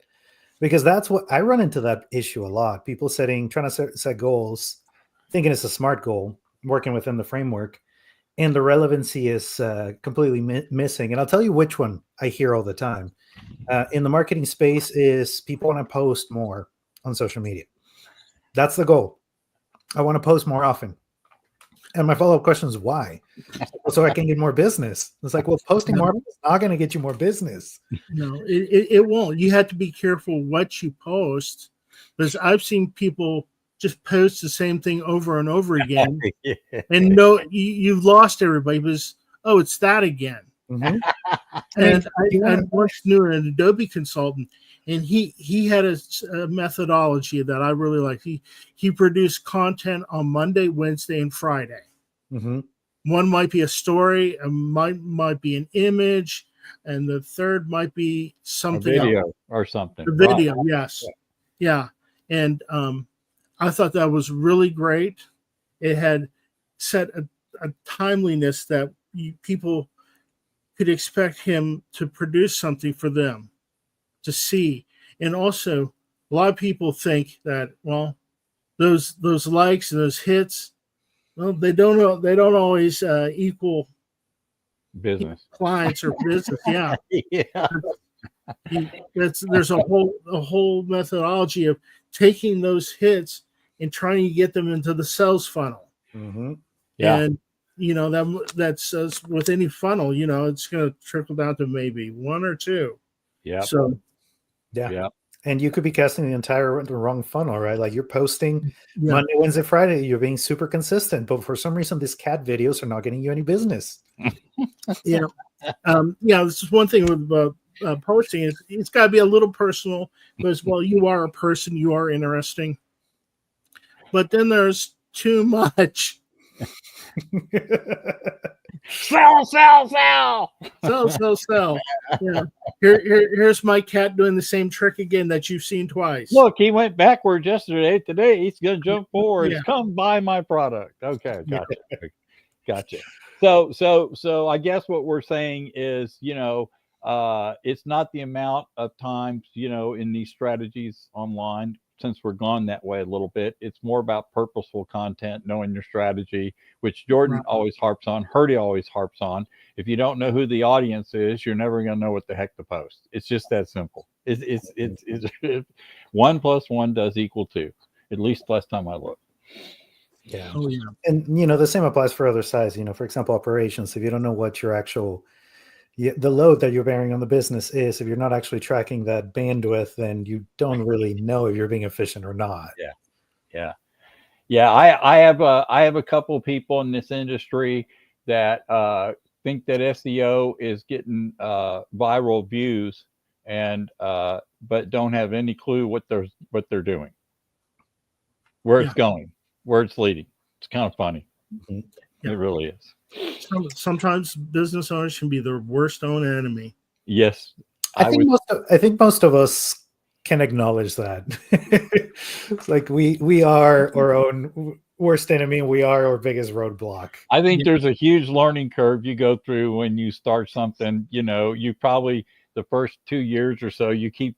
[SPEAKER 5] because that's what I run into that issue a lot. People trying to set goals, thinking it's a smart goal, working within the framework, and the relevancy is completely missing. And I'll tell you which one I hear all the time in the marketing space is people want to post more on social media. That's the goal. I want to post more often. And my follow-up question is why? So I can get more business. It's like, well, posting more is not going to get you more business.
[SPEAKER 6] No, it won't. You have to be careful what you post, because I've seen people just post the same thing over and over again,
[SPEAKER 1] Yeah.
[SPEAKER 6] and no, you've lost everybody because it's that again.
[SPEAKER 5] Mhm.
[SPEAKER 6] And
[SPEAKER 5] you
[SPEAKER 6] I
[SPEAKER 5] wanna-
[SPEAKER 6] once knew an Adobe consultant, and he had a methodology that I really liked. He produced content on Monday, Wednesday, and Friday.
[SPEAKER 5] Mhm.
[SPEAKER 6] One might be a story, a might be an image, and the third might be
[SPEAKER 1] A
[SPEAKER 6] something else.
[SPEAKER 1] video or something.
[SPEAKER 6] The
[SPEAKER 1] Right.
[SPEAKER 6] video, yes, yeah. And I thought that was really great. It had set a timeliness that people could expect him to produce something for them to see. And also, a lot of people think that, well, those likes and those hits, well, they don't always equal
[SPEAKER 1] Business.
[SPEAKER 6] clients or business. Yeah,
[SPEAKER 1] Yeah.
[SPEAKER 6] there's a whole methodology of taking those hits and trying to get them into the sales funnel.
[SPEAKER 5] Mhm.
[SPEAKER 1] Yeah.
[SPEAKER 6] And that's with any funnel, it's going to trickle down to maybe one or two.
[SPEAKER 1] Yeah.
[SPEAKER 6] So
[SPEAKER 5] Yeah.
[SPEAKER 1] Yeah.
[SPEAKER 5] And you could be casting the wrong funnel, right? Like you're posting
[SPEAKER 6] yeah,
[SPEAKER 5] Monday, Wednesday, Friday, you're being super consistent, but for some reason, these cat videos are not getting you any business.
[SPEAKER 6] yeah, this is one thing with posting. It's got to be a little personal because, well, you are a person, you are interesting, but then there's too much.
[SPEAKER 1] Sell, sell, sell.
[SPEAKER 6] Sell. Yeah. Here's my cat doing the same trick again that you've seen twice.
[SPEAKER 1] Look, he went backwards yesterday. Today he's going to jump forward.
[SPEAKER 6] Yeah.
[SPEAKER 1] Come buy my product. Okay,
[SPEAKER 6] Yeah.
[SPEAKER 1] gotcha. So I guess what we're saying is, it's not the amount of times, in these strategies online, since we're gone that way a little bit. It's more about purposeful content, knowing your strategy, which Jordan
[SPEAKER 6] Right.
[SPEAKER 1] always harps on, Herdy always harps on. If you don't know who the audience is, you're never going to know what the heck to post. It's just that simple. It's 1 + 1 does equal 2, at least last time I looked.
[SPEAKER 5] Yeah.
[SPEAKER 6] Oh yeah.
[SPEAKER 5] And the same applies for other sides. For example, operations. If you don't know what your actual the load that you're bearing on the business is, if you're not actually tracking that bandwidth, then you don't really know if you're being efficient or not.
[SPEAKER 1] Yeah. I have a couple of people in this industry that think that SEO is getting viral views and but don't have any clue what they're doing, where it's going, where it's leading. It's kind of funny.
[SPEAKER 5] Mhm.
[SPEAKER 6] Yeah.
[SPEAKER 1] It really is.
[SPEAKER 6] Sometimes business owners can be their worst own enemy.
[SPEAKER 1] Yes,
[SPEAKER 5] I think most of us can acknowledge that. It's like we are our own worst enemy, and we are our biggest roadblock.
[SPEAKER 1] I think
[SPEAKER 6] Yeah.
[SPEAKER 1] there's a huge learning curve you go through when you start something. You know, you probably the first 2 years or so, you keep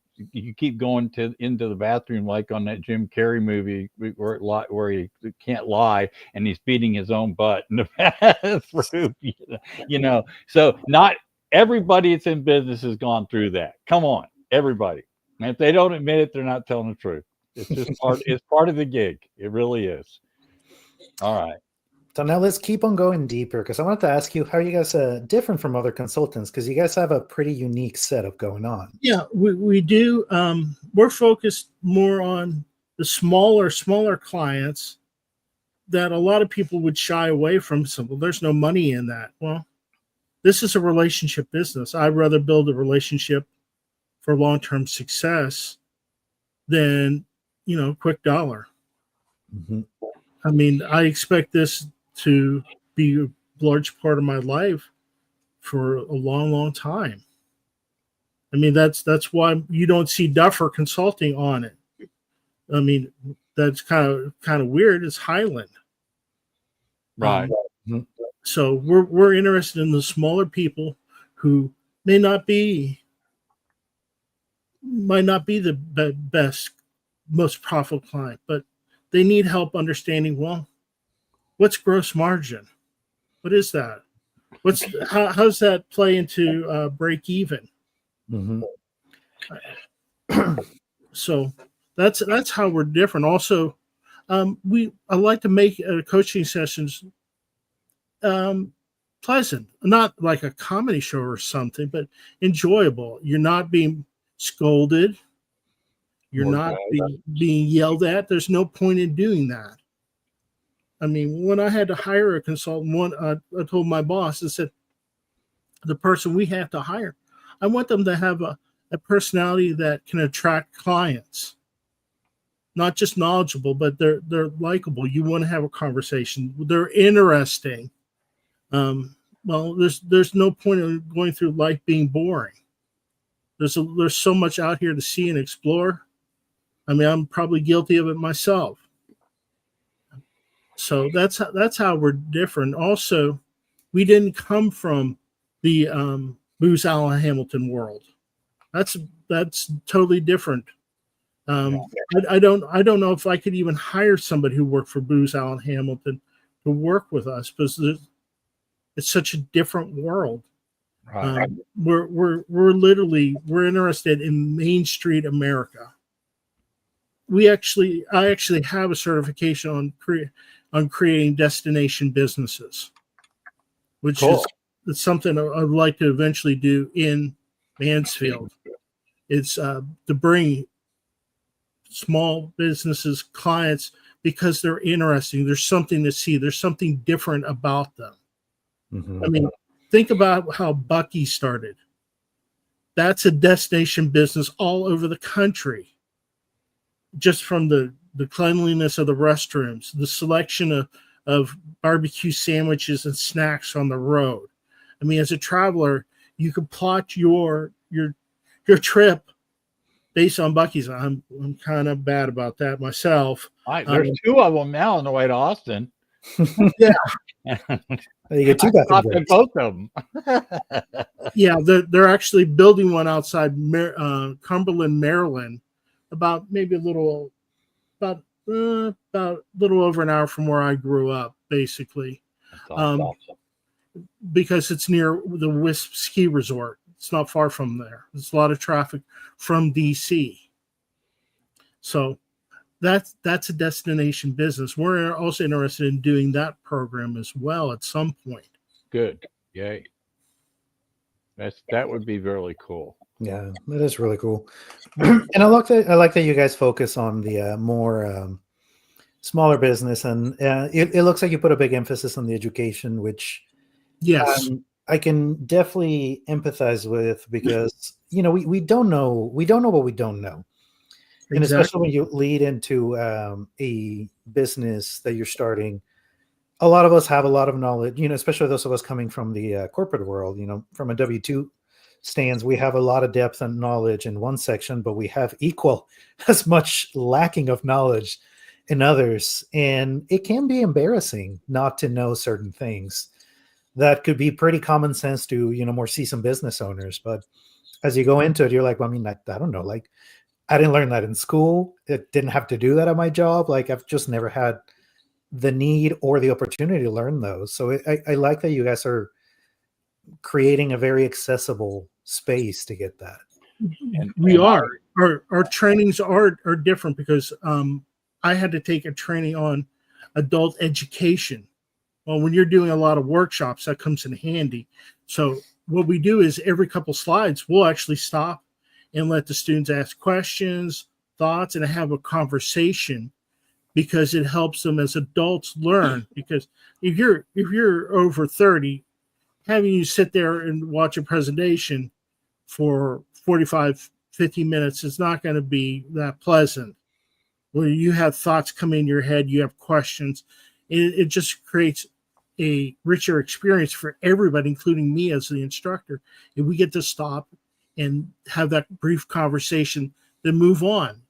[SPEAKER 1] going into the bathroom like on that Jim Carrey movie where he can't lie and he's beating his own butt in the bathroom. You know, so not everybody that's in business has gone through that. Come on, everybody. And if they don't admit it, they're not telling the truth. It's just part. It's part of the gig. It really is. All right.
[SPEAKER 5] So now let's keep on going deeper, because I wanted to ask you, how are you guys different from other consultants? Because you guys have a pretty unique setup going on.
[SPEAKER 6] Yeah, we do. We're focused more on the smaller clients that a lot of people would shy away from. So, well, there's no money in that. Well, this is a relationship business. I'd rather build a relationship for long-term success than, quick dollar.
[SPEAKER 5] Mhm.
[SPEAKER 6] I mean, I expect this to be a large part of my life for a long, long time. I mean, that's why you don't see Duffer Consulting on it. I mean, that's kind of weird. It's Highland.
[SPEAKER 1] Right.
[SPEAKER 5] Mhm.
[SPEAKER 6] So we're interested in the smaller people who might not be the best, most profitable client, but they need help understanding, well, what's gross margin? What is that? How's that play into break even?
[SPEAKER 5] Mhm.
[SPEAKER 6] So that's how we're different. Also, I like to make coaching sessions pleasant, not like a comedy show or something, but enjoyable. You're not being scolded. You're not being yelled at. There's no point in doing that. I mean, when I had to hire a consultant, I told my boss, I said, the person we have to hire, I want them to have a personality that can attract clients. Not just knowledgeable, but they're likable. You want to have a conversation. They're interesting. Well, there's no point in going through life being boring. There's so much out here to see and explore. I mean, I'm probably guilty of it myself. So that's how we're different. Also, we didn't come from the Booz Allen Hamilton world. That's totally different. I don't know if I could even hire somebody who worked for Booz Allen Hamilton to work with us, because it's such a different world.
[SPEAKER 1] Right.
[SPEAKER 6] We're interested in Main Street America. I actually have a certification on creating destination businesses, which
[SPEAKER 1] Cool.
[SPEAKER 6] is something I'd like to eventually do in Mansfield. It's to bring small businesses clients because they're interesting. There's something to see. There's something different about them.
[SPEAKER 5] Mhm.
[SPEAKER 6] I mean, think about how Bucky started. That's a destination business all over the country. Just from the cleanliness of the restrooms, the selection of barbecue sandwiches and snacks on the road. I mean, as a traveler, you could plot your trip based on Bucky's. I'm kind of bad about that myself.
[SPEAKER 1] There's two of them now on the way to Austin.
[SPEAKER 6] Yeah.
[SPEAKER 5] You get two
[SPEAKER 1] I stopped
[SPEAKER 5] bathroom
[SPEAKER 1] at
[SPEAKER 5] breaks.
[SPEAKER 1] both of them.
[SPEAKER 6] Yeah, they're actually building one outside Cumberland, Maryland, about maybe a little over an hour from where I grew up, basically.
[SPEAKER 1] That's awesome.
[SPEAKER 6] Because it's near the Wisp ski resort. It's not far from there. There's a lot of traffic from DC. So that's a destination business. We're also interested in doing that program as well at some point.
[SPEAKER 1] Good. Yay. That would be really cool.
[SPEAKER 5] Yeah, that is really cool. And I like that you guys focus on the more smaller business, and it looks like you put a big emphasis on the education, which
[SPEAKER 6] Yes.
[SPEAKER 5] I can definitely empathize with, because we don't know what we don't know. And especially when you lead into a business that you're starting, a lot of us have a lot of knowledge, especially those of us coming from the corporate world, from a W-2 stands, we have a lot of depth and knowledge in one section, but we have equal as much lacking of knowledge in others. And it can be embarrassing not to know certain things that could be pretty common sense to, more seasoned business owners. But as you go into it, you're like, well, I mean, I don't know, like, I didn't learn that in school. It didn't have to do that at my job. Like, I've just never had the need or the opportunity to learn those. So I like that you guys are creating a very accessible space to get that.
[SPEAKER 1] And,
[SPEAKER 6] We
[SPEAKER 1] and
[SPEAKER 6] are. Our trainings are different because I had to take a training on adult education. Well, when you're doing a lot of workshops, that comes in handy. So what we do is every couple slides, we'll actually stop and let the students ask questions, thoughts, and have a conversation, because it helps them as adults learn. Because if you're over 30, having you sit there and watch a presentation for 45, 50 minutes is not going to be that pleasant. Where you have thoughts come in your head, you have questions. It just creates a richer experience for everybody, including me as the instructor. If we get to stop and have that brief conversation, then move on.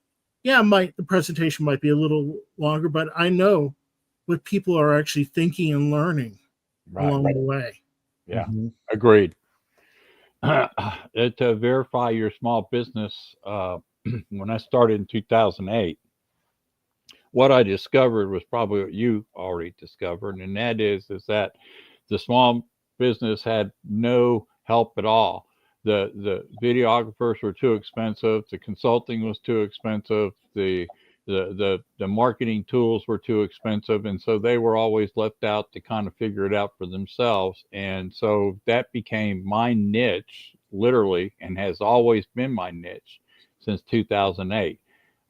[SPEAKER 6] Yeah, the presentation might be a little longer, but I know what people are actually thinking and learning along the way.
[SPEAKER 1] Yeah,
[SPEAKER 5] Mm-hmm.
[SPEAKER 1] agreed. To verify your small business, when I started in 2008, what I discovered was probably what you already discovered, and that is that the small business had no help at all. The videographers were too expensive. The consulting was too expensive. The marketing tools were too expensive, and so they were always left out to kind of figure it out for themselves. And so that became my niche, literally, and has always been my niche since 2008.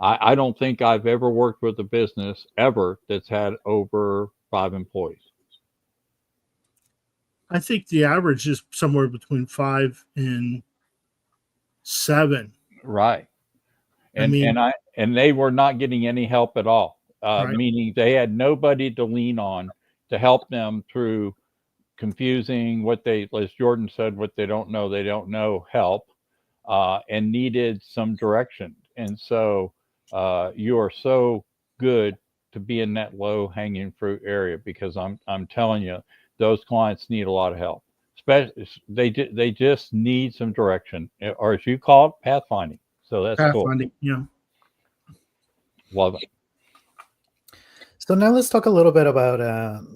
[SPEAKER 1] I don't think I've ever worked with a business ever that's had over 5 employees.
[SPEAKER 6] I think the average is somewhere between 5 and 7.
[SPEAKER 1] Right.
[SPEAKER 6] I mean,
[SPEAKER 1] And they were not getting any help at all.
[SPEAKER 6] Right.
[SPEAKER 1] Meaning they had nobody to lean on to help them through confusing what they, as Jordan said, what they don't know help, and needed some direction. And so you are so good to be in that low hanging fruit area, because I'm telling you, those clients need a lot of help. Especially they just need some direction, or as you call it, pathfinding. So that's cool.
[SPEAKER 6] pathfinding, yeah.
[SPEAKER 1] Love it.
[SPEAKER 5] So now let's talk a little bit about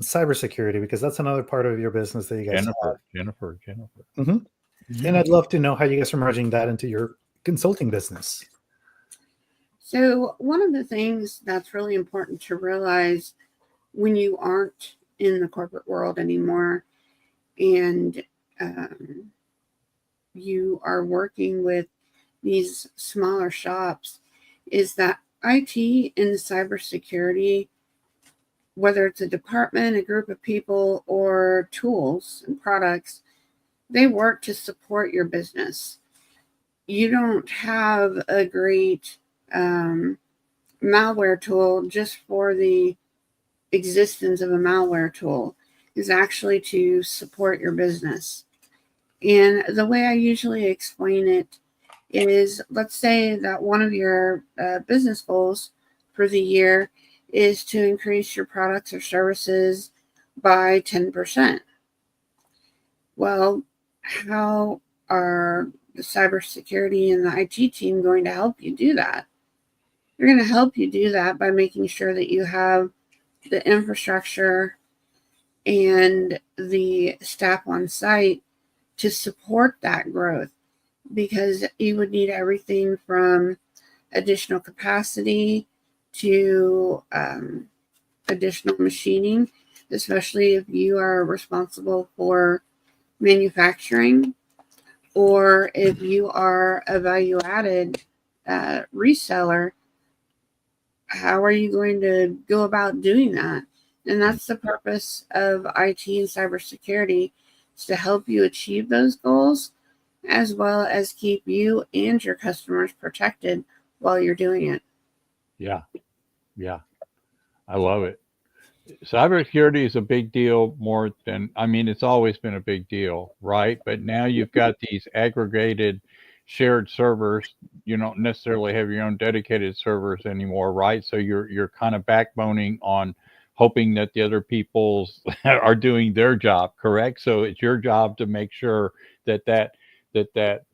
[SPEAKER 5] cybersecurity, because that's another part of your business that you guys
[SPEAKER 1] Jennifer.
[SPEAKER 5] have. Mm-hmm. And I'd love to know how you guys are merging that into your consulting business.
[SPEAKER 7] So one of the things that's really important to realize when you aren't in the corporate world anymore, and you are working with these smaller shops, is that IT and cybersecurity, whether it's a department, a group of people, or tools and products, they work to support your business. You don't have a great malware tool just for the existence of a malware tool. Is actually to support your business. And the way I usually explain it is, let's say that one of your business goals for the year is to increase your products or services by 10%. Well, how are the cybersecurity and the IT team going to help you do that? They're going to help you do that by making sure that you have the infrastructure and the staff on site to support that growth, because you would need everything from additional capacity to additional machining, especially if you are responsible for manufacturing, or if you are a value-added reseller. How are you going to go about doing that? And that's the purpose of IT and cybersecurity, is to help you achieve those goals, as well as keep you and your customers protected while you're doing it.
[SPEAKER 1] Yeah. I love it. Cybersecurity is a big deal more than, I mean, it's always been a big deal, right? But now you've got these aggregated shared servers. You don't necessarily have your own dedicated servers anymore, right? So you're kind of backboning on hoping that the other people's are doing their job, correct? So it's your job to make sure that that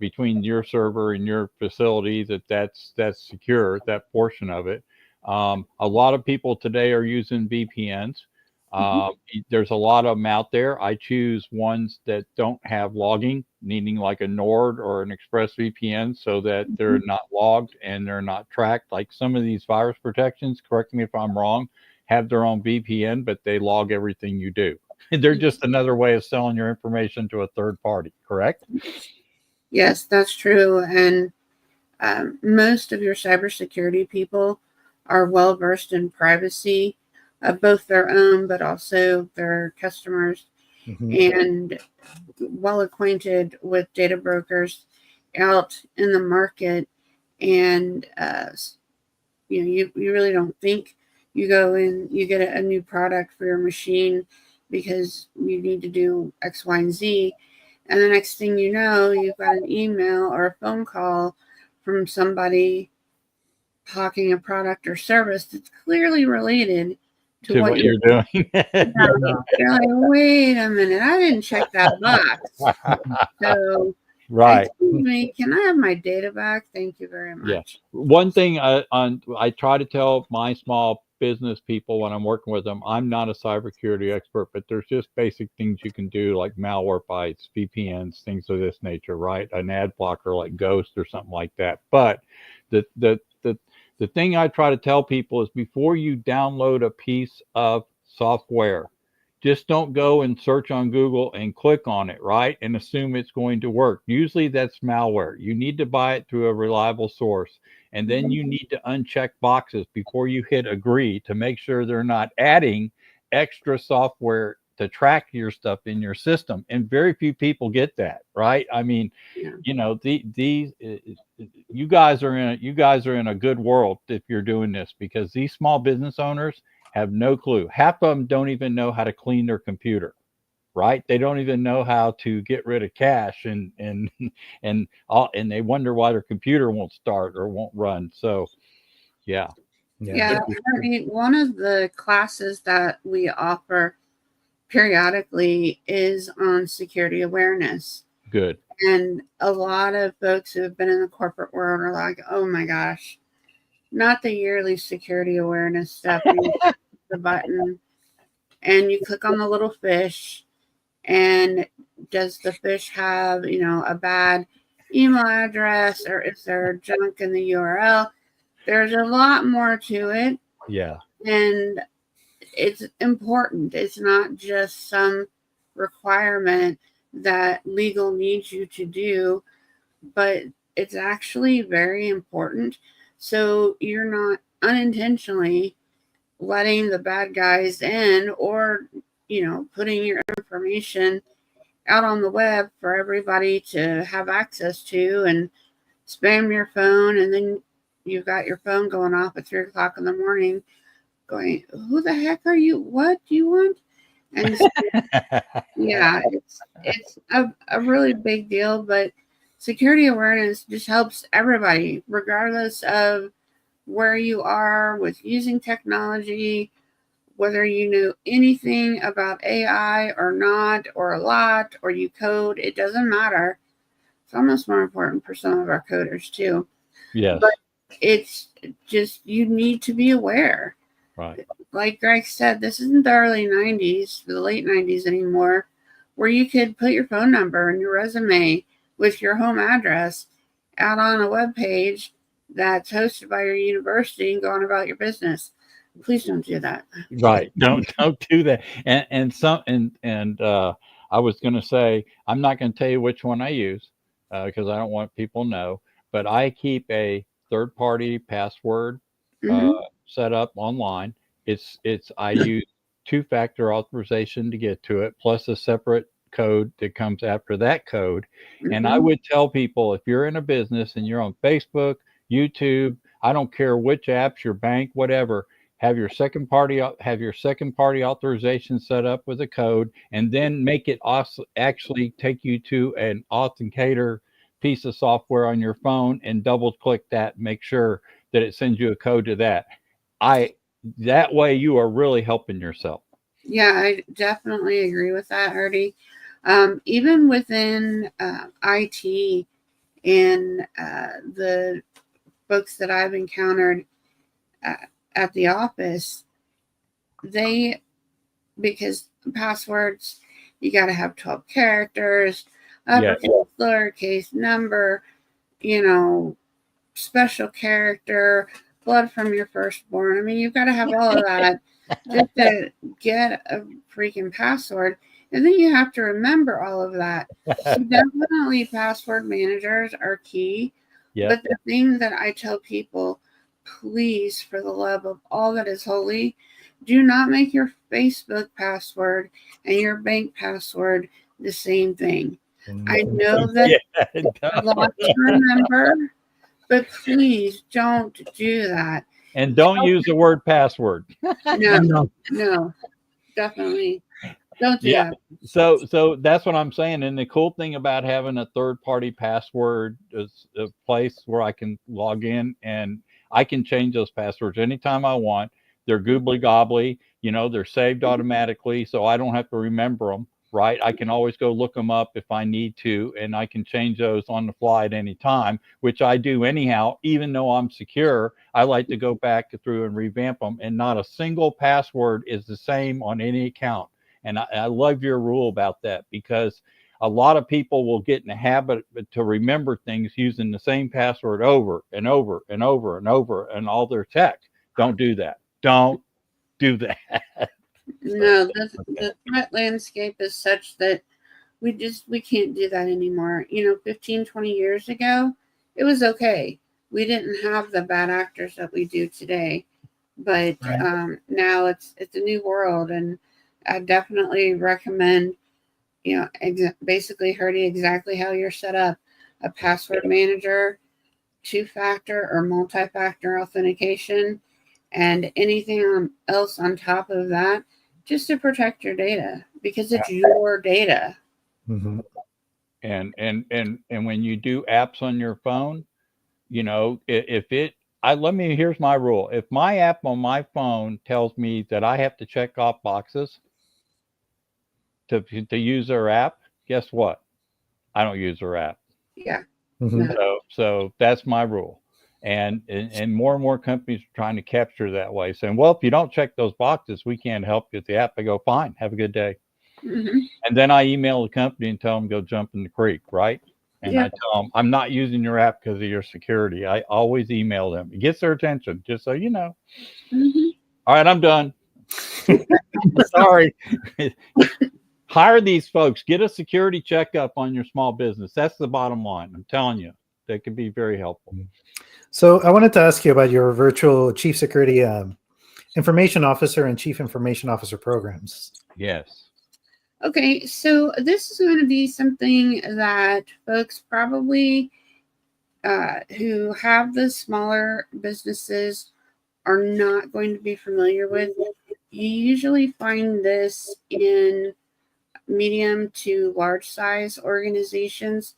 [SPEAKER 1] between your server and your facility that's secure, that portion of it. A lot of people today are using VPNs.
[SPEAKER 7] Mhm.
[SPEAKER 1] There's a lot of them out there. I choose ones that don't have logging, needing like a Nord or an Express VPN, so that they're not logged and they're not tracked. Like some of these virus protections, correct me if I'm wrong, have their own VPN, but they log everything you do. They're just another way of selling your information to a third party, correct?
[SPEAKER 7] Yes, that's true. And most of your cybersecurity people are well versed in privacy, both their own, but also their customers,
[SPEAKER 5] Mhm.
[SPEAKER 7] and well acquainted with data brokers out in the market. And you really don't think you go in, you get a new product for your machine because you need to do X, Y, and Z. And the next thing you know, you've got an email or a phone call from somebody hawking a product or service that's clearly related to
[SPEAKER 1] To
[SPEAKER 7] what
[SPEAKER 1] what
[SPEAKER 7] you're
[SPEAKER 1] you're doing.
[SPEAKER 7] doing. You're like, wait a minute, I didn't check that box. So,
[SPEAKER 1] Right.
[SPEAKER 7] excuse me, can I have my data back? Thank you very
[SPEAKER 1] Yeah.
[SPEAKER 7] much.
[SPEAKER 1] One thing I try to tell my small business people when I'm working with them, I'm not a cybersecurity expert, but there's just basic things you can do like malware bites, VPNs, things of this nature, right? An ad blocker like Ghost or something like that. But the the the the thing I try to tell people is before you download a piece of software, just don't go and search on Google and click on it, right? And assume it's going to work. Usually that's malware. You need to buy it through a reliable source. And then you need to uncheck boxes before you hit agree to make sure they're not adding extra software to track your stuff in your system. And very few people get that, right? I mean,
[SPEAKER 7] Yeah.
[SPEAKER 1] these you guys are in a good world if you're doing this, because these small business owners have no clue. Half of them don't even know how to clean their computer, right? They don't even know how to get rid of cache and and they wonder why their computer won't start or won't run. So yeah,
[SPEAKER 5] Yeah,
[SPEAKER 7] Yeah, one of the classes that we offer periodically is on security awareness.
[SPEAKER 1] good.
[SPEAKER 7] And a lot of folks who have been in the corporate world are like, oh my gosh, not the yearly security awareness stuff where you click the button and you click on the little fish. And does the fish have, a bad email address, or is there junk in the URL? There's a lot more to it.
[SPEAKER 1] Yeah,
[SPEAKER 7] And it's important. It's not just some requirement that legal needs you to do, but it's actually very important. So you're not unintentionally letting the bad guys in, or, putting your information out on the web for everybody to have access to and spam your phone. And then you've got your phone going off at 3 o'clock in the morning going, who the heck are you? What do you want? And so, yeah, it's a really big deal, but security awareness just helps everybody, regardless of where you are with using technology, whether you know anything about AI or not, or a lot, or you code, it doesn't matter. It's almost more important for some of our coders too.
[SPEAKER 1] yes,
[SPEAKER 7] But it's just, you need to be aware.
[SPEAKER 1] right.
[SPEAKER 7] Like Greg said, this isn't the early 90s, the late 90s anymore, where you could put your phone number and your resume with your home address out on a web page that's hosted by your university and go on about your business. Please don't do that.
[SPEAKER 1] Right. Don't do that. And I was going to say I'm not going to tell you which one I use because I don't want people to know. But I keep a third party password uh,
[SPEAKER 7] Mm-hmm.
[SPEAKER 1] set up online. It's I use two-factor authorization to get to it, plus a separate code that comes after that code. And I
[SPEAKER 7] Mm-hmm.
[SPEAKER 1] would tell people, if you're in a business and you're on Facebook, YouTube, I don't care which apps, your bank, whatever, have your second party authorization set up with a code, and then make it also actually take you to an authenticator piece of software on your phone and double click that, make sure that it sends you a code to that. I That way you are really helping yourself.
[SPEAKER 7] Yeah, I definitely agree with that, Artie. Even within IT and the folks that I've encountered uh, at the office, they, because passwords, you got to have 12 characters,
[SPEAKER 1] Yes.
[SPEAKER 7] uppercase, lowercase, number, you know, special character, blood from your firstborn. I mean, you've got to have all of that just to get a freaking password. And then you have to remember all of that. So definitely password managers are key.
[SPEAKER 1] Yeah.
[SPEAKER 7] But the thing that I tell people, please, for the love of all that is holy, do not make your Facebook password and your bank password the same thing. I know that a lot to remember, but please don't do that.
[SPEAKER 1] And don't use the word password.
[SPEAKER 7] No, definitely don't do
[SPEAKER 1] Yeah.
[SPEAKER 7] that.
[SPEAKER 1] So that's what I'm saying. And the cool thing about having a third party password is a place where I can log in and I can change those passwords anytime I want. They're goobly gobbly, they're saved automatically, so I don't have to remember them. Right? I can always go look them up if I need to, and I can change those on the fly at any time, which I do anyhow. Even though I'm secure, I like to go back through and revamp them, and not a single password is the same on any account. And I love your rule about that, because a lot of people will get in the habit to remember things using the same password over and over and over and over and all their tech. Don't do that. Don't do that.
[SPEAKER 7] No, the threat landscape is such that we can't do that anymore. 15, 20 years ago, it was okay. We didn't have the bad actors that we do today. But now it's a new world, and I definitely recommend, basically hurting exactly how you're set up: a password manager, two-factor or multi-factor authentication, and anything else on top of that, just to protect your data, because it's your data.
[SPEAKER 5] Mm-hmm.
[SPEAKER 1] And when you do apps on your phone, if it I let me here's my rule. If my app on my phone tells me that I have to check off boxes to use their app, guess what? I don't use their app.
[SPEAKER 7] Yeah.
[SPEAKER 5] Mm-hmm.
[SPEAKER 7] No.
[SPEAKER 1] So that's my rule. And more companies are trying to capture that way, saying, well, if you don't check those boxes, we can't help you with the app. I go, fine, have a good day.
[SPEAKER 7] Mm-hmm.
[SPEAKER 1] And then I email the company and tell them go jump in the creek, right? And
[SPEAKER 7] Yeah.
[SPEAKER 1] I tell them I'm not using your app because of your security. I always email them. It gets their attention, just so you know.
[SPEAKER 7] Mm-hmm.
[SPEAKER 1] All right, I'm done. Sorry. Hire these folks. Get a security checkup on your small business. That's the bottom line. I'm telling you, they can be very helpful.
[SPEAKER 5] So I wanted to ask you about your virtual chief security information officer and chief information officer programs.
[SPEAKER 1] Yes.
[SPEAKER 7] Okay, so this is going to be something that folks probably who have the smaller businesses are not going to be familiar with. You usually find this in medium to large size organizations,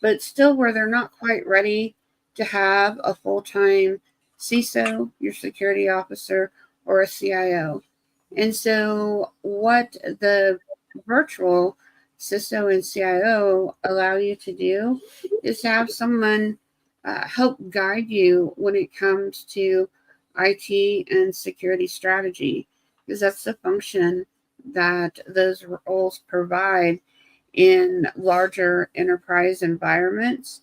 [SPEAKER 7] but still where they're not quite ready to have a full-time CISO, your security officer, or a CIO. And so what the virtual CISO and CIO allow you to do is to have someone help guide you when it comes to IT and security strategy, because that's the function that those roles provide in larger enterprise environments.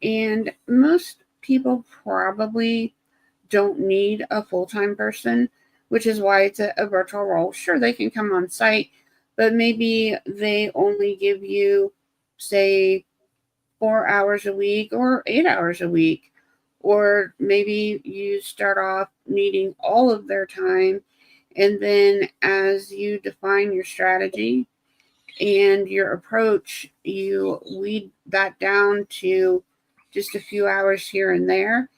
[SPEAKER 7] And most people probably don't need a full-time person, which is why it's a virtual role. Sure, they can come on site, but maybe they only give you, say, 4 hours a week or 8 hours a week. Or maybe you start off needing all of their time, and then as you define your strategy and your approach, you weed that down to just a few hours here and there.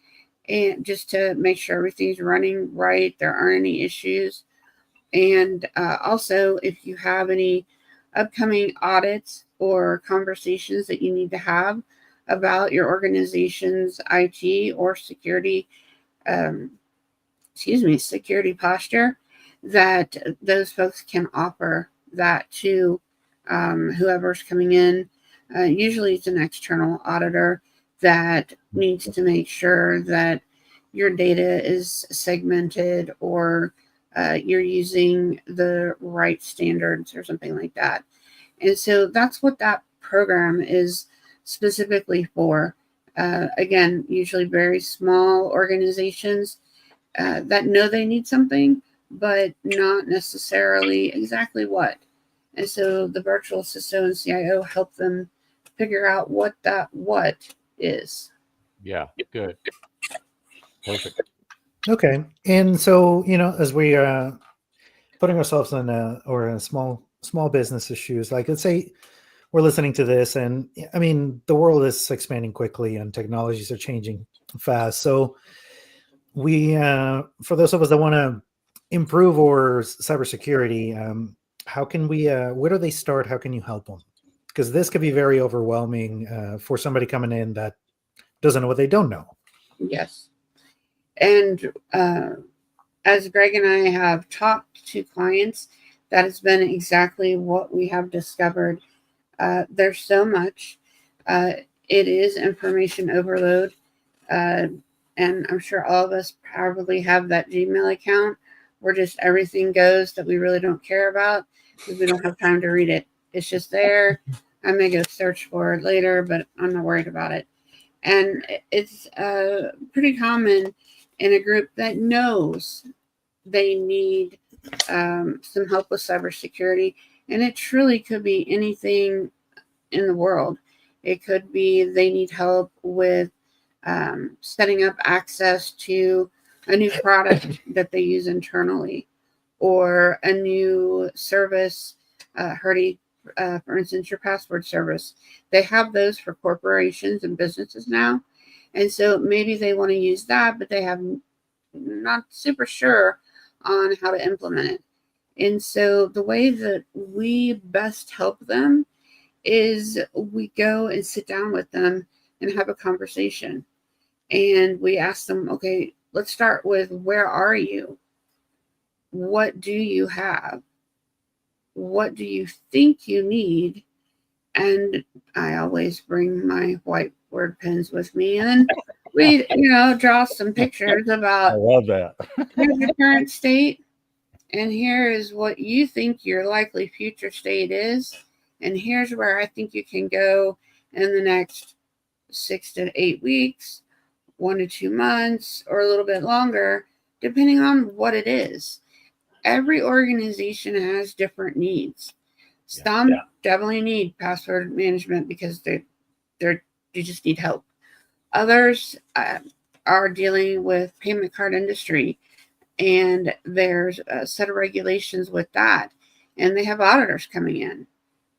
[SPEAKER 7] and just to make sure everything's running right, there aren't any issues. And also, if you have any upcoming audits or conversations that you need to have about your organization's IT or security, security posture, that those folks can offer that to whoever's coming in. Usually it's an external auditor that needs to make sure that your data is segmented, or you're using the right standards or something like that. And so that's what that program is specifically for. Again, usually very small organizations that know they need something, but not necessarily exactly what. And so the virtual CISO and CIO help them figure out what that what is.
[SPEAKER 1] Yeah, good. Perfect.
[SPEAKER 5] Okay. And so, as we putting ourselves in a small business issues, like let's say we're listening to this, and I mean the world is expanding quickly and technologies are changing fast. So we for those of us that want to improve our cybersecurity, how can we where do they start? How can you help them? Because this could be very overwhelming for somebody coming in that doesn't know what they don't know.
[SPEAKER 7] Yes. And as Greg and I have talked to clients, that has been exactly what we have discovered. There's so much. It is information overload. And I'm sure all of us probably have that Gmail account where just everything goes that we really don't care about because we don't have time to read it. It's just there. I may go search for it later, but I'm not worried about it. And it's pretty common in a group that knows they need some help with cybersecurity. And it truly could be anything in the world. It could be they need help with setting up access to a new product that they use internally, or a new service. For instance, your password service. They have those for corporations and businesses now. And so maybe they want to use that, but they have not super sure on how to implement it. And so the way that we best help them is we go and sit down with them and have a conversation. And we ask them, okay, let's start with, where are you? What do you have? What do you think you need? And I always bring my whiteboard pens with me, and then we, draw some pictures
[SPEAKER 1] I
[SPEAKER 7] about
[SPEAKER 1] love that.
[SPEAKER 7] here's your current state, and here is what you think your likely future state is, and here's where I think you can go in the next 6 to 8 weeks, 1 to 2 months, or a little bit longer, depending on what it is. Every organization has different needs. Some definitely need password management because they just need help. Others are dealing with payment card industry, and there's a set of regulations with that, and they have auditors coming in,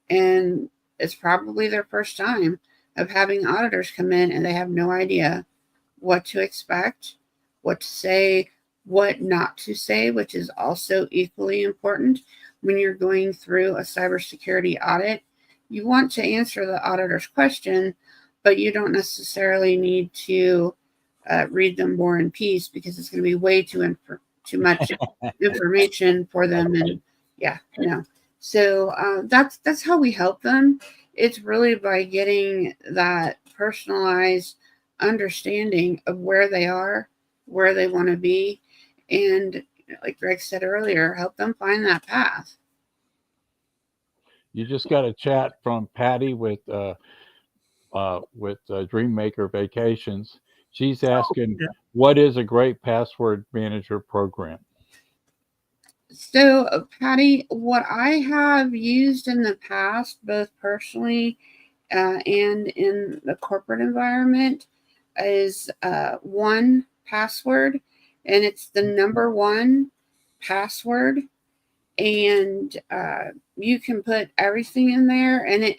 [SPEAKER 7] and it's probably their first time of having auditors come in, and they have no idea what to expect, what to say, what not to say, which is also equally important when you're going through a cybersecurity audit. You want to answer the auditor's question, but you don't necessarily need to read them War and Peace, because it's going to be way too much information for them. And so that's how we help them. It's really by getting that personalized understanding of where they are, where they want to be, and like Greg said earlier, help them find that path.
[SPEAKER 1] You just got a chat from Patty with Dreammaker Vacations. She's asking, what is a great password manager program?
[SPEAKER 7] So, Patty, what I have used in the past, both personally and in the corporate environment, is 1Password, and it's the number 1 password. And you can put everything in there, and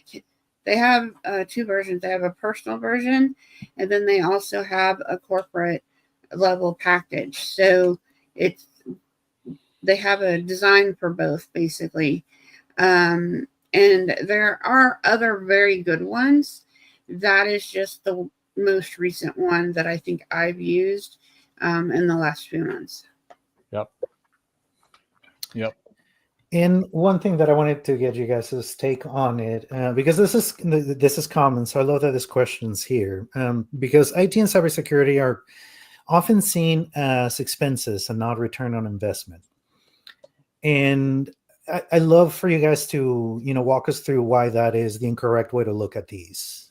[SPEAKER 7] they have 2 versions. They have a personal version, and then they also have a corporate level package. So it's they have a design for both basically. And there are other very good ones. That is just the most recent one that I think I've used in the last few months.
[SPEAKER 1] Yep.
[SPEAKER 5] And one thing that I wanted to get you guys' take on it, because this is common, so I love that this question's here. Because IT and cybersecurity are often seen as expenses and not return on investment. And I love for you guys to, walk us through why that is the incorrect way to look at these.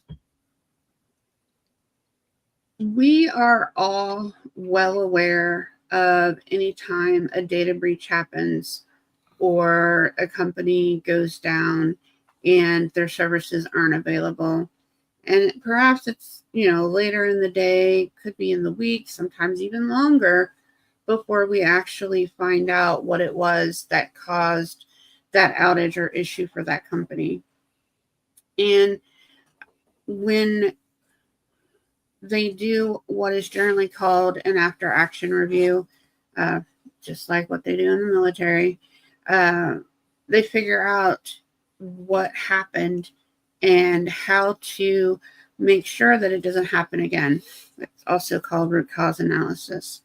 [SPEAKER 7] We are all well aware of any time a data breach happens or a company goes down and their services aren't available. And perhaps it's, later in the day, could be in the week, sometimes even longer, before we actually find out what it was that caused that outage or issue for that company. And when they do what is generally called an after action review, just like what they do in the military, they figure out what happened and how to make sure that it doesn't happen again. It's also called root cause analysis.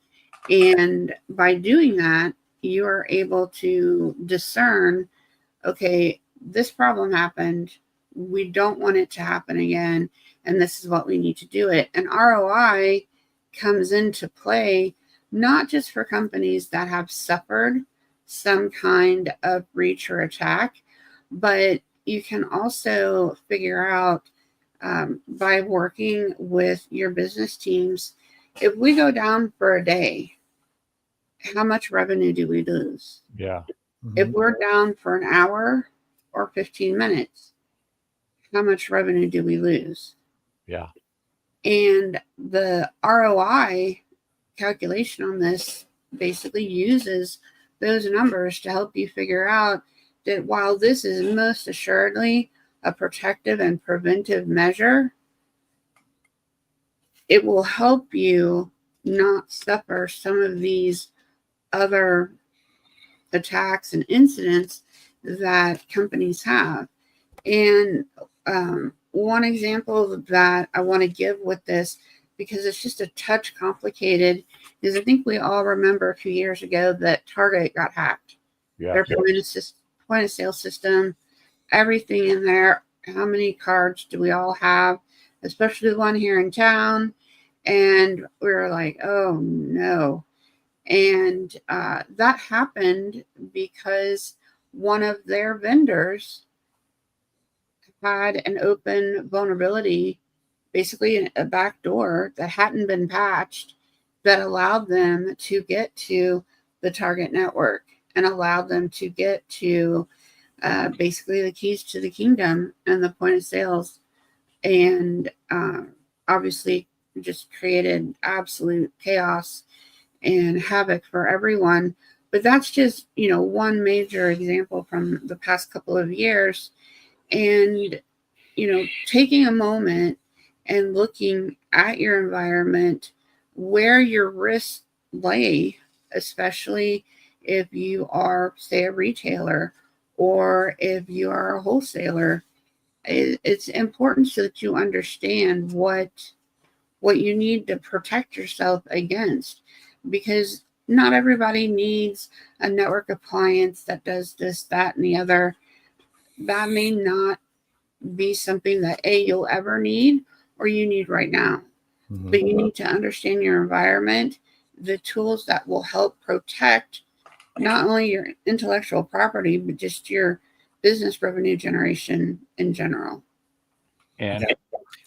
[SPEAKER 7] And by doing that, you are able to discern, okay, this problem happened. We don't want it to happen again. And this is what we need to do it. And ROI comes into play, not just for companies that have suffered some kind of breach or attack, but you can also figure out by working with your business teams, if we go down for a day, how much revenue do we lose?
[SPEAKER 1] Yeah.
[SPEAKER 7] If we're down for an hour or 15 minutes, how much revenue do we lose?
[SPEAKER 1] Yeah.
[SPEAKER 7] And the ROI calculation on this basically uses those numbers to help you figure out that while this is most assuredly a protective and preventive measure, it will help you not suffer some of these other attacks and incidents that companies have. And one example that I want to give with this, because it's just a touch complicated, is I think we all remember a few years ago that Target got hacked.
[SPEAKER 1] Yeah.
[SPEAKER 7] Their point of sale system, everything in there. How many cards do we all have? Especially the one here in town. And we were like, oh no. And that happened because one of their vendors had an open vulnerability, basically a back door that hadn't been patched, that allowed them to get to the target network and allowed them to get to basically the keys to the kingdom and the point of sales. And obviously just created absolute chaos and havoc for everyone. But that's just, one major example from the past couple of years. And, taking a moment and looking at your environment, where your risks lay, especially if you are, say, a retailer or if you are a wholesaler. It's important so that you understand what you need to protect yourself against, because not everybody needs a network appliance that does this, that, and the other. That may not be something that you'll ever need or you need right now. But you need to understand your environment, the tools that will help protect not only your intellectual property, but just your business revenue generation in general.
[SPEAKER 1] And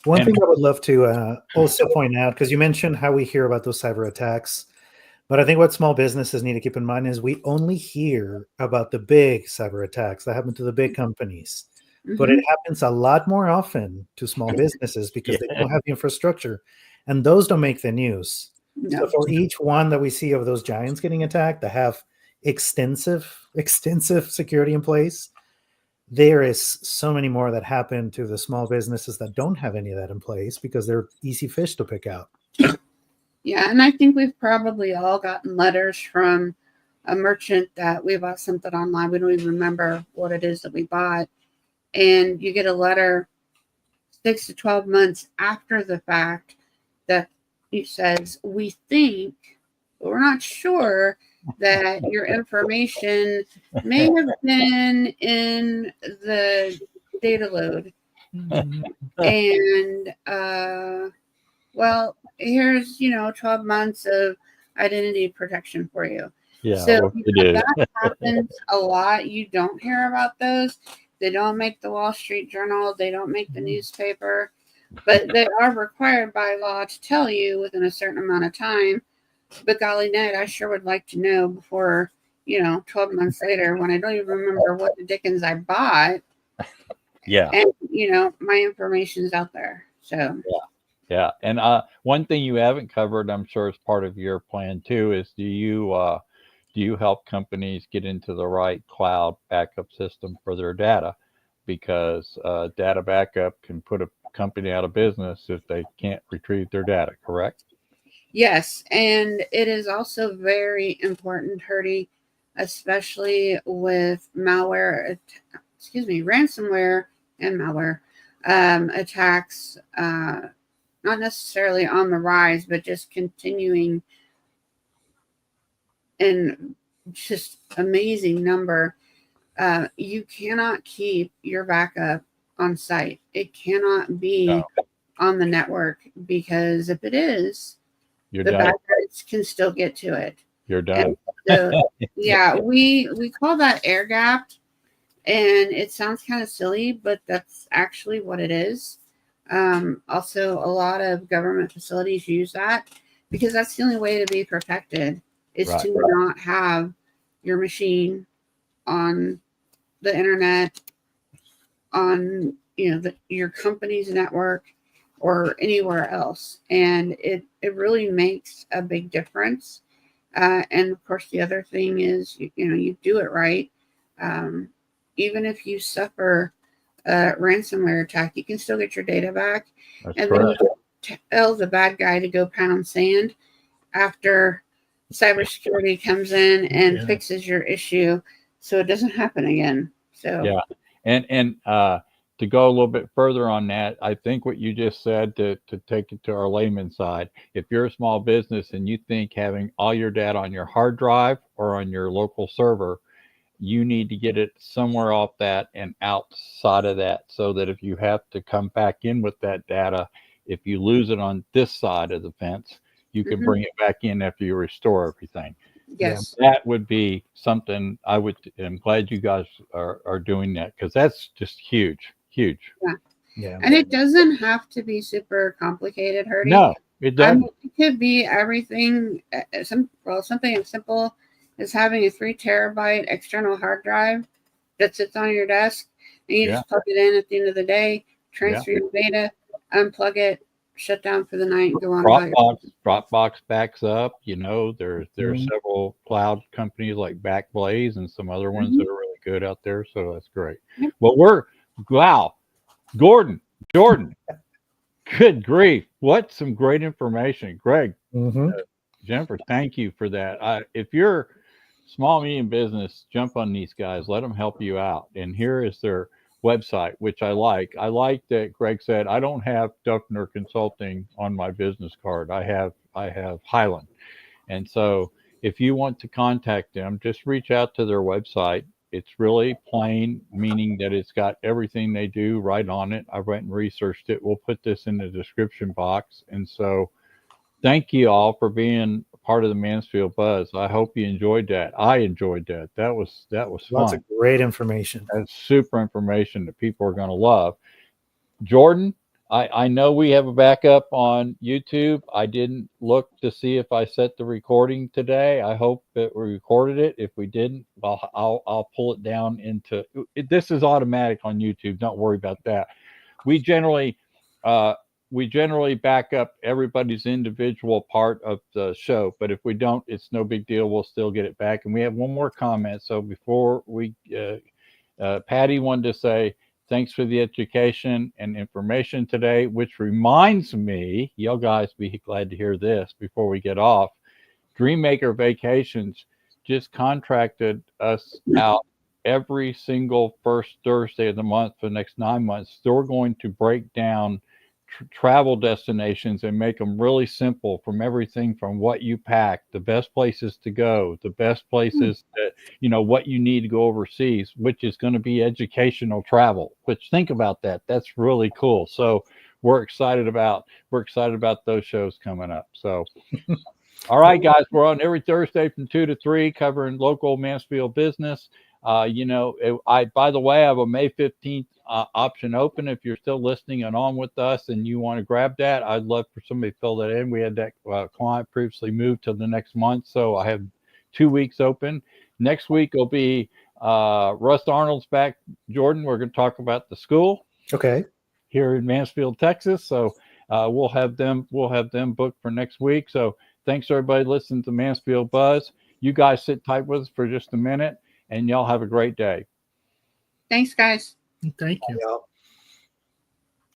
[SPEAKER 5] One thing I would love to also point out, because you mentioned how we hear about those cyber attacks, but I think what small businesses need to keep in mind is we only hear about the big cyber attacks that happen to the big companies. But it happens a lot more often to small businesses because they don't have the infrastructure, and those don't make the news.
[SPEAKER 7] No.
[SPEAKER 5] So for each one that we see of those giants getting attacked that have extensive security in place, there is so many more that happen to the small businesses that don't have any of that in place because they're easy fish to pick out.
[SPEAKER 7] Yeah, and I think we've probably all gotten letters from a merchant that we bought something online. We don't even remember what it is that we bought. And you get a letter 6 to 12 months after the fact that it says, we think, but we're not sure that your information may have been in the data load. And, well, here's, 12 months of identity protection for you.
[SPEAKER 1] Yeah,
[SPEAKER 7] So
[SPEAKER 1] well, it is.
[SPEAKER 7] that happens a lot. You don't hear about those. They don't make the Wall Street Journal. They don't make the newspaper, but they are required by law to tell you within a certain amount of time. But golly, Ned, I sure would like to know before, 12 months later when I don't even remember what the dickens I bought.
[SPEAKER 1] Yeah.
[SPEAKER 7] And, my information's out there. So,
[SPEAKER 1] Yeah. And one thing you haven't covered, I'm sure, as part of your plan too, is do you help companies get into the right cloud backup system for their data? Because data backup can put a company out of business if they can't retrieve their data, correct?
[SPEAKER 7] yes. And it is also very important, Herdy, especially with ransomware and malware attacks, not necessarily on the rise, but just continuing in just amazing number. You cannot keep your backup on site. It cannot be on the network, because if it is,
[SPEAKER 1] You're
[SPEAKER 7] the
[SPEAKER 1] done.
[SPEAKER 7] bad guys can still get to it.
[SPEAKER 1] You're done.
[SPEAKER 7] So, yeah, we call that air gapped, and it sounds kind of silly, but that's actually what it is. Also, a lot of government facilities use that because that's the only way to be protected is
[SPEAKER 1] Right.
[SPEAKER 7] to not have your machine on the internet, on your company's network, or anywhere else. And it really makes a big difference. And of course, the other thing is, you do it right. Even if you suffer a ransomware attack, you can still get your data back.
[SPEAKER 1] That's
[SPEAKER 7] And
[SPEAKER 1] correct.
[SPEAKER 7] then you tell the bad guy to go pound sand after cybersecurity comes in and fixes your issue so it doesn't happen again. So,
[SPEAKER 1] Yeah. And to go a little bit further on that, I think what you just said, to take it to our layman side, if you're a small business and you think having all your data on your hard drive or on your local server, you need to get it somewhere off that and outside of that, so that if you have to come back in with that data, if you lose it on this side of the fence, you can bring it back in after you restore everything.
[SPEAKER 7] yes.
[SPEAKER 1] That would be something I'm glad you guys are doing that, because that's just huge.
[SPEAKER 5] Yeah.
[SPEAKER 7] And it doesn't have to be super complicated, Herdy.
[SPEAKER 1] No, it doesn't.
[SPEAKER 7] It could be everything. Something as simple as having a 3 terabyte external hard drive that sits on your desk, and you just plug it in at the end of the day, transfer your data, unplug it, shut down for the night, and go on about your business.
[SPEAKER 1] Dropbox backs up. There are several cloud companies like Backblaze and some other ones that are really good out there. So that's great.
[SPEAKER 7] Yep.
[SPEAKER 1] Well, wow, Jordan, good grief, what some great information, Greg. Jennifer, thank you for that. If you're small, medium business, jump on these guys, let them help you out. And here is their website, which I like. I like that Greg said, I don't have Duffer Consulting on my business card. I have Highland. And so if you want to contact them, just reach out to their website. It's really plain, meaning that it's got everything they do right on it. I went and researched it. We'll put this in the description box. And so thank you all for being part of the Mansfield Buzz. I hope you enjoyed that. I enjoyed that. That was fun.
[SPEAKER 5] Lots of great information.
[SPEAKER 1] That's super information that people are going to love. Jordan, I know we have a backup on YouTube. I didn't look to see if I set the recording today. I hope that we recorded it. If we didn't, I'll pull it down into it. This is automatic on YouTube. Don't worry about that. We generally back up everybody's individual part of the show, but if we don't, it's no big deal. We'll still get it back. And we have one more comment. So before we, Patty wanted to say Thanks for the education and information today, which reminds me, y'all guys be glad to hear this before we get off. Dreammaker Vacations just contracted us out every single first Thursday of the month for the next 9 months. They're going to break down travel destinations and make them really simple, from everything from what you pack, the best places to go, the best places that, what you need to go overseas, which is going to be educational travel, which, think about that. That's really cool. So we're excited about those shows coming up. So all right, guys, we're on every Thursday from 2 to 3 covering local Mansfield business. By the way, I have a May 15th option open. If you're still listening and on with us and you want to grab that, I'd love for somebody to fill that in. We had that client previously moved to the next month, so I have 2 weeks open. Next week will be Russ Arnold's back. Jordan, we're going to talk about the school.
[SPEAKER 5] Okay.
[SPEAKER 1] Here in Mansfield, Texas. So we'll have them booked for next week. So thanks everybody listening to Mansfield Buzz. You guys sit tight with us for just a minute, and y'all have a great day.
[SPEAKER 7] Thanks, guys.
[SPEAKER 6] Thank you.
[SPEAKER 5] Y'all.